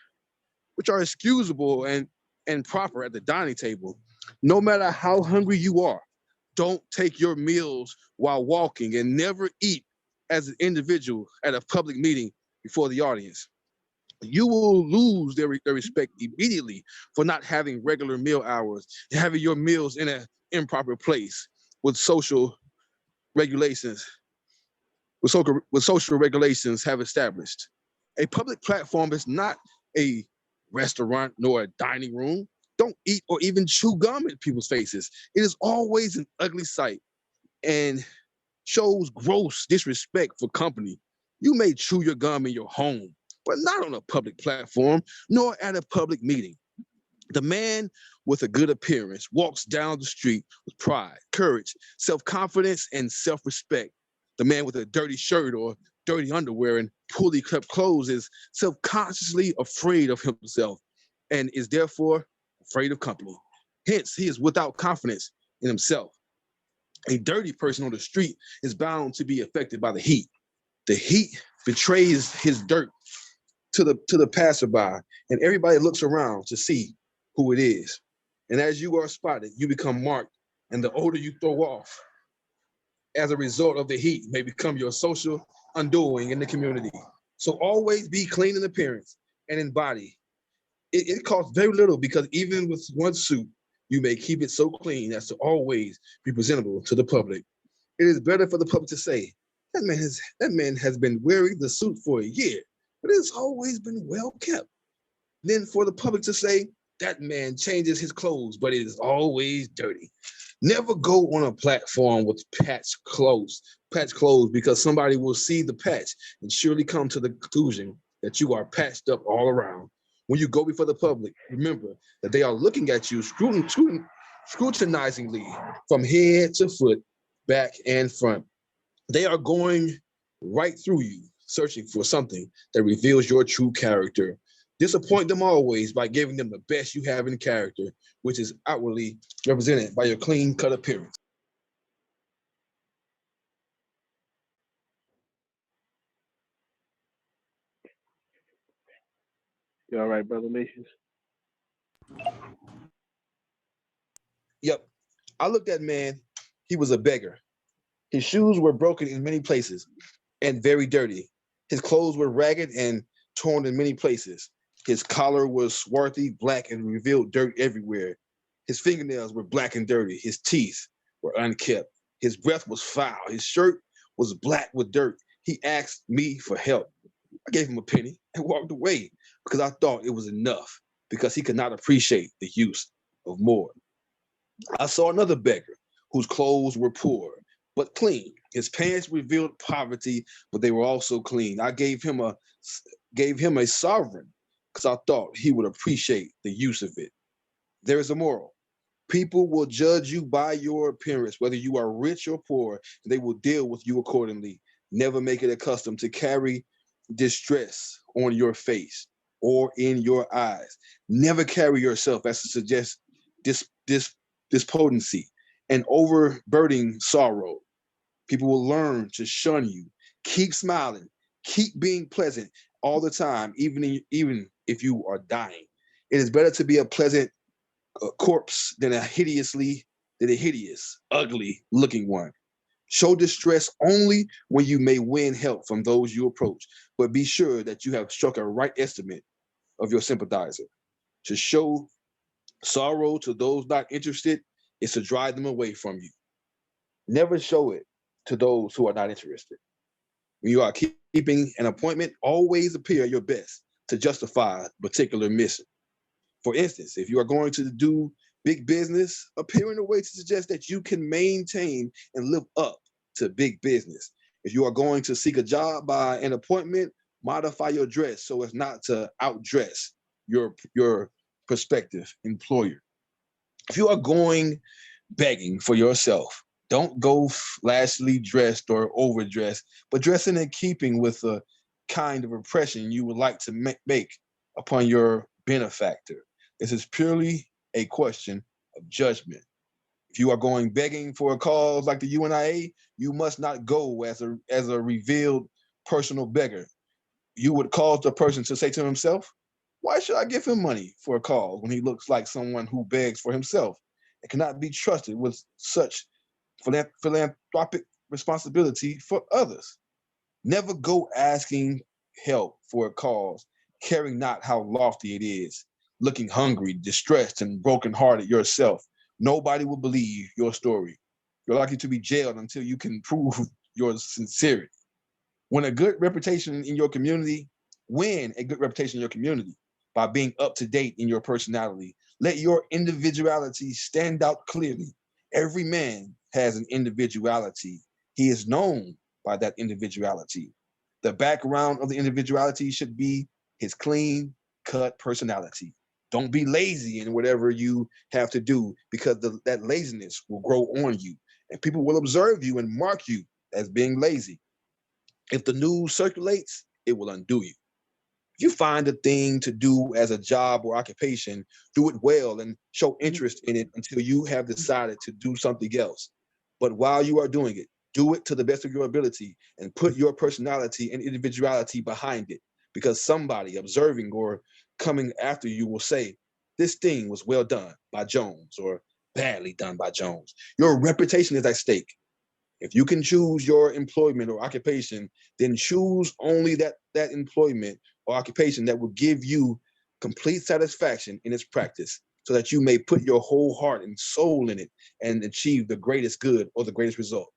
excusable and proper at the dining table. No matter how hungry you are, don't take your meals while walking, and never eat as an individual at a public meeting before the audience. You will lose their respect immediately for not having regular meal hours, having your meals in an improper place with social regulations, with social regulations have established. A public platform is not a restaurant nor a dining room. Don't eat or even chew gum in people's faces. It is always an ugly sight and shows gross disrespect for company. You may chew your gum in your home, but not on a public platform, nor at a public meeting. The man with a good appearance walks down the street with pride, courage, self-confidence, and self-respect. The man with a dirty shirt or dirty underwear and poorly kept clothes is self-consciously afraid of himself and is therefore afraid of company. Hence, he is without confidence in himself. A dirty person on the street is bound to be affected by the heat. The heat betrays his dirt to the passerby, and everybody looks around to see who it is. And as you are spotted, you become marked and the odor you throw off as a result of the heat may become your social undoing in the community. So always be clean in appearance and in body. It costs very little because even with one suit, you may keep it so clean as to always be presentable to the public. It is better for the public to say, that man has been wearing the suit for a year, but it's always been well kept. Then for the public to say, that man changes his clothes, but it is always dirty. Never go on a platform with patched clothes, because somebody will see the patch and surely come to the conclusion that you are patched up all around. When you go before the public, remember that they are looking at you scrutinizingly from head to foot, back and front. They are going right through you, searching for something that reveals your true character. Disappoint them always by giving them the best you have in character, which is outwardly represented by your clean-cut appearance. You all right, Brother Macy's? Yep, I looked at man, he was a beggar. His shoes were broken in many places and very dirty. His clothes were ragged and torn in many places. His collar was swarthy, black, and revealed dirt everywhere. His fingernails were black and dirty. His teeth were unkept. His breath was foul. His shirt was black with dirt. He asked me for help. I gave him a penny and walked away because I thought it was enough, because he could not appreciate the use of more. I saw another beggar whose clothes were poor but clean. His pants revealed poverty, but they were also clean. I gave him a sovereign because I thought he would appreciate the use of it. There is a moral. People will judge you by your appearance, whether you are rich or poor, and they will deal with you accordingly. Never make it a custom to carry distress on your face or in your eyes. Never carry yourself as to suggest despondency and overburdening sorrow. People will learn to shun you. Keep smiling. Keep being pleasant all the time, even if you are dying. It is better to be a pleasant corpse than a hideous, ugly looking one. Show distress only when you may win help from those you approach, but be sure that you have struck a right estimate of your sympathizer. To show sorrow to those not interested is to drive them away from you. Never show it to those who are not interested. When you are keeping an appointment, always appear your best to justify a particular mission. For instance, if you are going to do big business, appear in a way to suggest that you can maintain and live up to big business. If you are going to seek a job by an appointment, modify your dress so as not to outdress your prospective employer. If you are going begging for yourself, don't go flashily dressed or overdressed, but dress in keeping with the kind of impression you would like to make upon your benefactor. This is purely a question of judgment. If you are going begging for a cause like the UNIA, you must not go as a revealed personal beggar. You would cause the person to say to himself, why should I give him money for a cause when he looks like someone who begs for himself and cannot be trusted with such philanthropic responsibility for others? Never go asking help for a cause, caring not how lofty it is, looking hungry, distressed, and brokenhearted yourself. Nobody will believe your story. You're likely to be jailed until you can prove your sincerity. Win a good reputation in your community by being up to date in your personality. Let your individuality stand out clearly. Every man has an individuality. He is known by that individuality. The background of the individuality should be his clean cut personality. Don't be lazy in whatever you have to do, because that laziness will grow on you and people will observe you and mark you as being lazy. If the news circulates, it will undo you. If you find a thing to do as a job or occupation, do it well and show interest in it until you have decided to do something else. But while you are doing it, do it to the best of your ability and put your personality and individuality behind it, because somebody observing or coming after you will say, this thing was well done by Jones, or badly done by Jones. Your reputation is at stake. If you can choose your employment or occupation, then choose only that employment or occupation that will give you complete satisfaction in its practice, so that you may put your whole heart and soul in it and achieve the greatest good or the greatest result.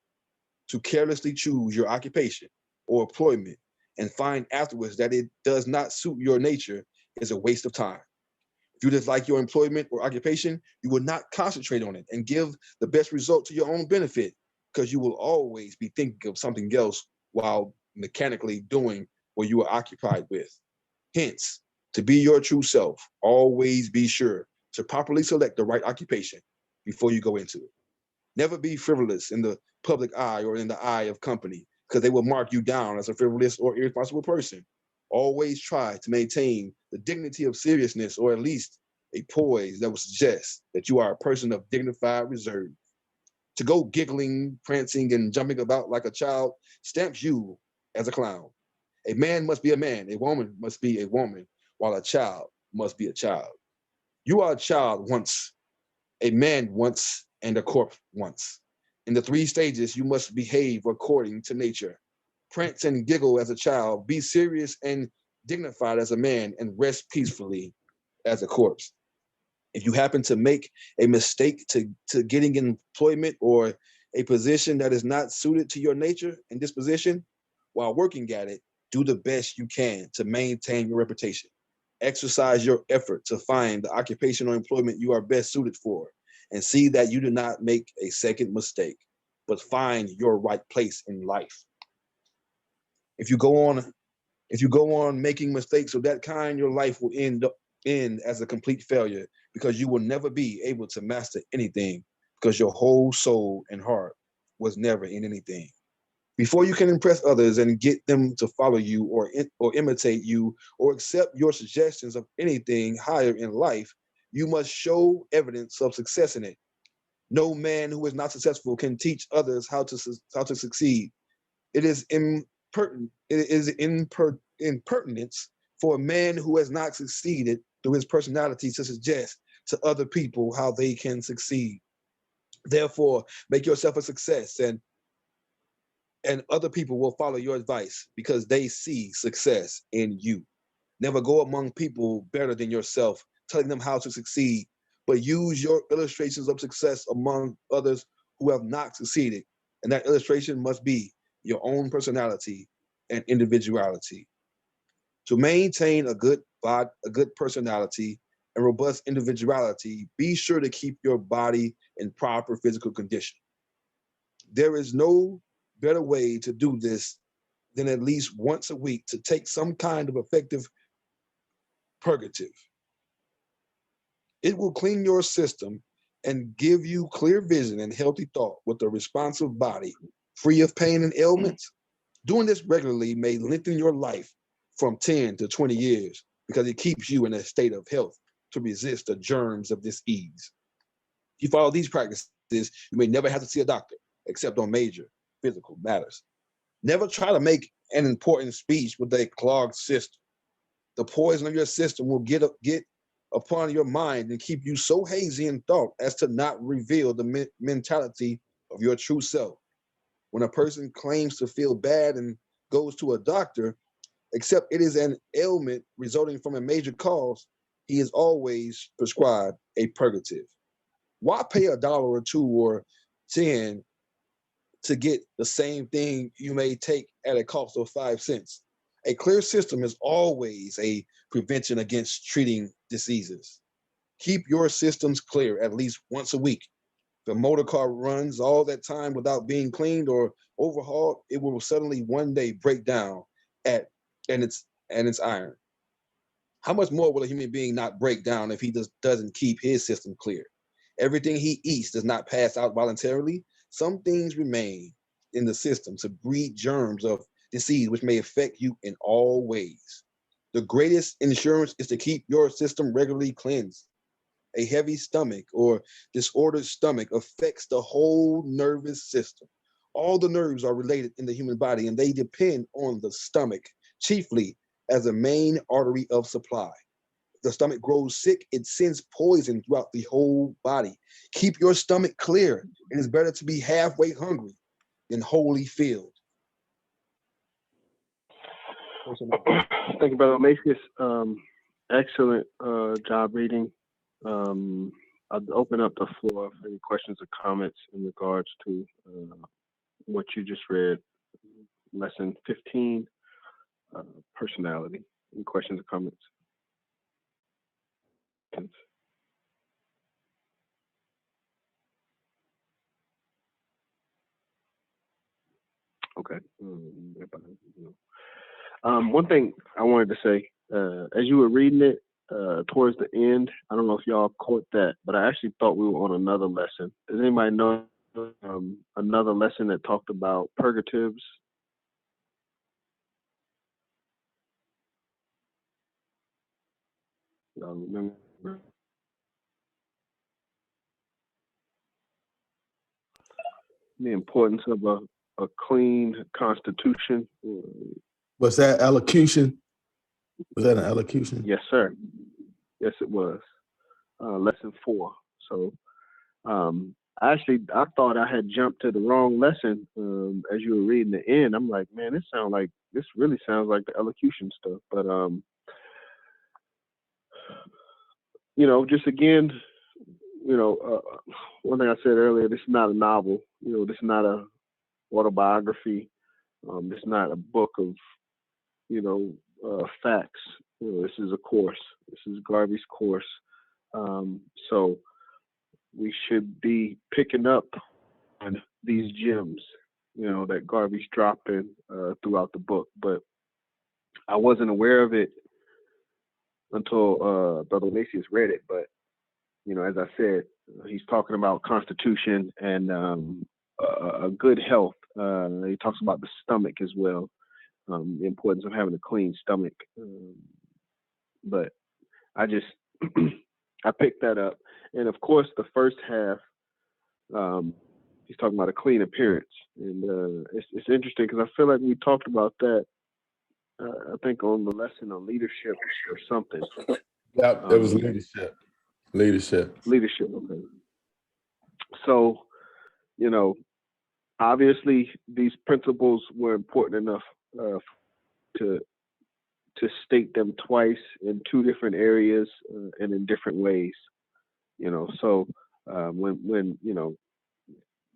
To carelessly choose your occupation or employment and find afterwards that it does not suit your nature is a waste of time. If you dislike your employment or occupation, you will not concentrate on it and give the best result to your own benefit, because you will always be thinking of something else while mechanically doing what you are occupied with. Hence, to be your true self, always be sure to properly select the right occupation before you go into it. Never be frivolous in the public eye or in the eye of company, because they will mark you down as a frivolous or irresponsible person. Always try to maintain the dignity of seriousness, or at least a poise that will suggest that you are a person of dignified reserve. To go giggling, prancing, and jumping about like a child stamps you as a clown. A man must be a man, a woman must be a woman, while a child must be a child. You are a child once, a man once, and a corpse once. In the 3 stages, you must behave according to nature. Prance and giggle as a child, be serious and dignified as a man, and rest peacefully as a corpse. If you happen to make a mistake to getting employment or a position that is not suited to your nature and disposition, while working at it, do the best you can to maintain your reputation. Exercise your effort to find the occupation or employment you are best suited for, and see that you do not make a second mistake, but find your right place in life. If you go on making mistakes of that kind, your life will end as a complete failure, because you will never be able to master anything, because your whole soul and heart was never in anything. Before you can impress others and get them to follow you or imitate you or accept your suggestions of anything higher in life, you must show evidence of success in it. No man who is not successful can teach others how to succeed. It is impertinence for a man who has not succeeded through his personality to suggest to other people how they can succeed. Therefore, make yourself a success, and other people will follow your advice because they see success in you. Never go among people better than yourself, telling them how to succeed, but use your illustrations of success among others who have not succeeded. And that illustration must be your own personality and individuality. To maintain a good personality and robust individuality, be sure to keep your body in proper physical condition. There is no better way to do this than at least once a week to take some kind of effective purgative. It will clean your system and give you clear vision and healthy thought with a responsive body, free of pain and ailments. Doing this regularly may lengthen your life from 10 to 20 years, because it keeps you in a state of health to resist the germs of disease. If you follow these practices, you may never have to see a doctor except on major physical matters. Never try to make an important speech with a clogged system. The poison of your system will get upon your mind and keep you so hazy in thought as to not reveal the mentality of your true self. When a person claims to feel bad and goes to a doctor, except it is an ailment resulting from a major cause, he is always prescribed a purgative. Why pay $1 or $2 or 10 to get the same thing you may take at a cost of 5 cents? A clear system is always a prevention against treating diseases. Keep your systems clear at least once a week. If a motor car runs all that time without being cleaned or overhauled, it will suddenly one day break down and its iron. How much more will a human being not break down if he doesn't keep his system clear? Everything he eats does not pass out voluntarily. Some things remain in the system to breed germs of disease which may affect you in all ways. The greatest insurance is to keep your system regularly cleansed. A heavy stomach or disordered stomach affects the whole nervous system. All the nerves are related in the human body, and they depend on the stomach chiefly as a main artery of supply. the stomach grows sick, it sends poison throughout the whole body. Keep your stomach clear. It is better to be halfway hungry than wholly filled. Thank you, Brother Macias. Excellent job reading. I'll open up the floor for any questions or comments in regards to what you just read. Lesson 15, personality. Any questions or comments? Okay. One thing I wanted to say, as you were reading it towards the end, I don't know if y'all caught that, but I actually thought we were on another lesson. Does anybody know another lesson that talked about purgatives? Y'all remember? The importance of a clean constitution. Was that elocution? Was that an elocution? Yes, sir. Yes, it was. Lesson 4. So I thought I had jumped to the wrong lesson as you were reading the end. I'm like, man, this really sounds like the elocution stuff. But just again, one thing I said earlier, this is not a novel. This is not a autobiography. This is not a book of, facts. This is a course. This is Garvey's course. So we should be picking up on these gems, that Garvey's dropping throughout the book. But I wasn't aware of it until Brother Macias read it. But, as I said, he's talking about constitution and a good health. He talks about the stomach as well, the importance of having a clean stomach. But I just, I picked that up. And of course, the first half, he's talking about a clean appearance. And it's interesting because I feel like we talked about that, I think on the lesson on leadership or something. Yeah, it was leadership. Leadership, okay. So, obviously these principles were important enough to state them twice in 2 different areas and in different ways. So when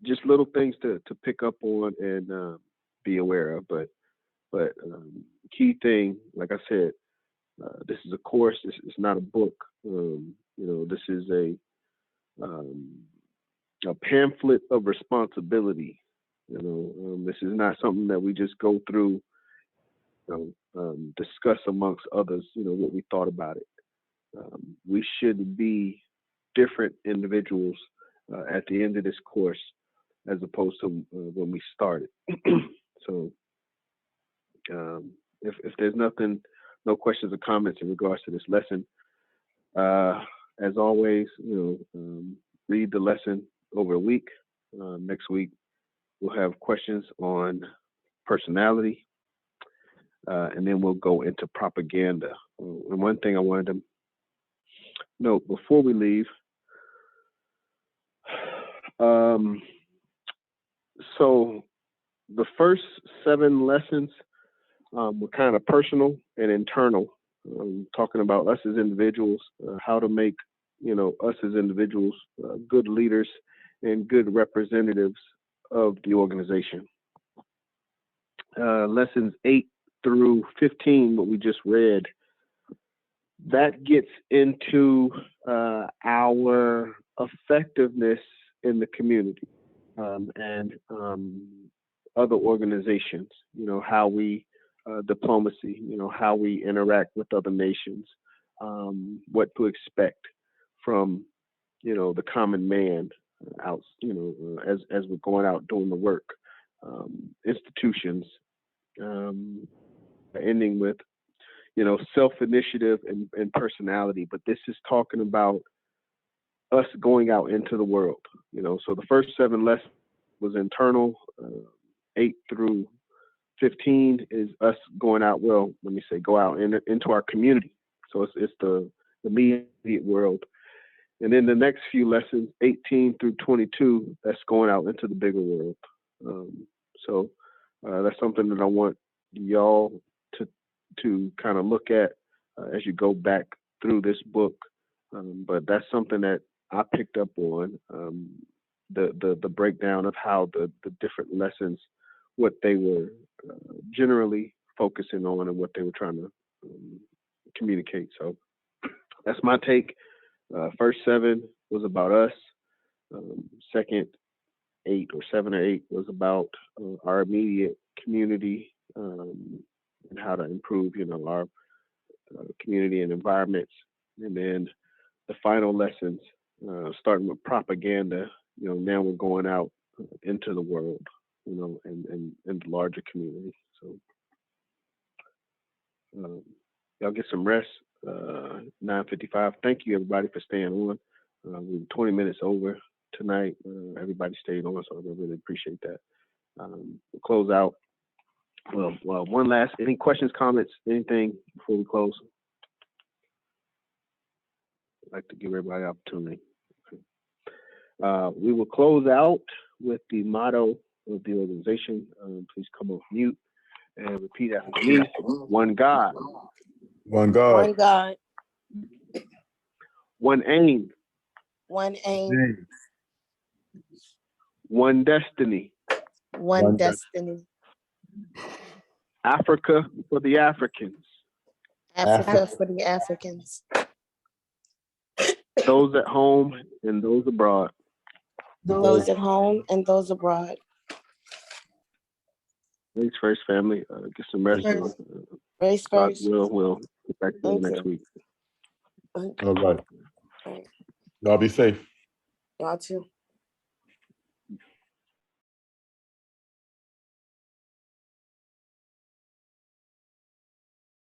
just little things to pick up on and be aware of. But key thing, like I said, this is a course. It's not a book. This is a pamphlet of responsibility. This is not something that we just go through, discuss amongst others, what we thought about it. We should be different individuals at the end of this course as opposed to when we started. So if there's no questions or comments in regards to this lesson, as always, read the lesson over a week. Next week, we'll have questions on personality, and then we'll go into propaganda. And one thing I wanted to note before we leave, so the first 7 lessons were kind of personal and internal, talking about us as individuals, how to make, us as individuals good leaders and good representatives of the organization. Lessons 8 through 15, what we just read, that gets into our effectiveness in the community and other organizations, how we diplomacy, how we interact with other nations, what to expect from, the common man out, as we're going out doing the work, institutions, ending with, self-initiative and personality. But this is talking about us going out into the world, so the first 7 lessons was internal, 8 through 15 is us going out. Well, let me say, go out into our community. So it's the the immediate world. And then the next few lessons, 18 through 22, that's going out into the bigger world. So that's something that I want y'all to kind of look at as you go back through this book. But that's something that I picked up on, the breakdown of how the different lessons, what they were generally focusing on and what they were trying to communicate. So that's my take. First 7 was about us. Second 8 or 7 or 8 was about our immediate community and how to improve, our community and environments. And then the final lessons, starting with propaganda, now we're going out into the world, and the larger community. So y'all get some rest. 9:55. Thank you everybody for staying on. We were 20 minutes over tonight. Everybody stayed on, so I really appreciate that. We'll close out. Well, one last. Any questions, comments, anything before we close? I'd like to give everybody an opportunity. We will close out with the motto of the organization. Please come off mute and repeat after me. One God. One God. One God, One aim. one aim, One destiny. one destiny. Africa for the Africans. Africa for the Africans. Those at home and those abroad. Those at home and those abroad. Thanks, First Family. Get some rest. First. Race God first. we'll get back to you next week. All right. Y'all be safe. Y'all too.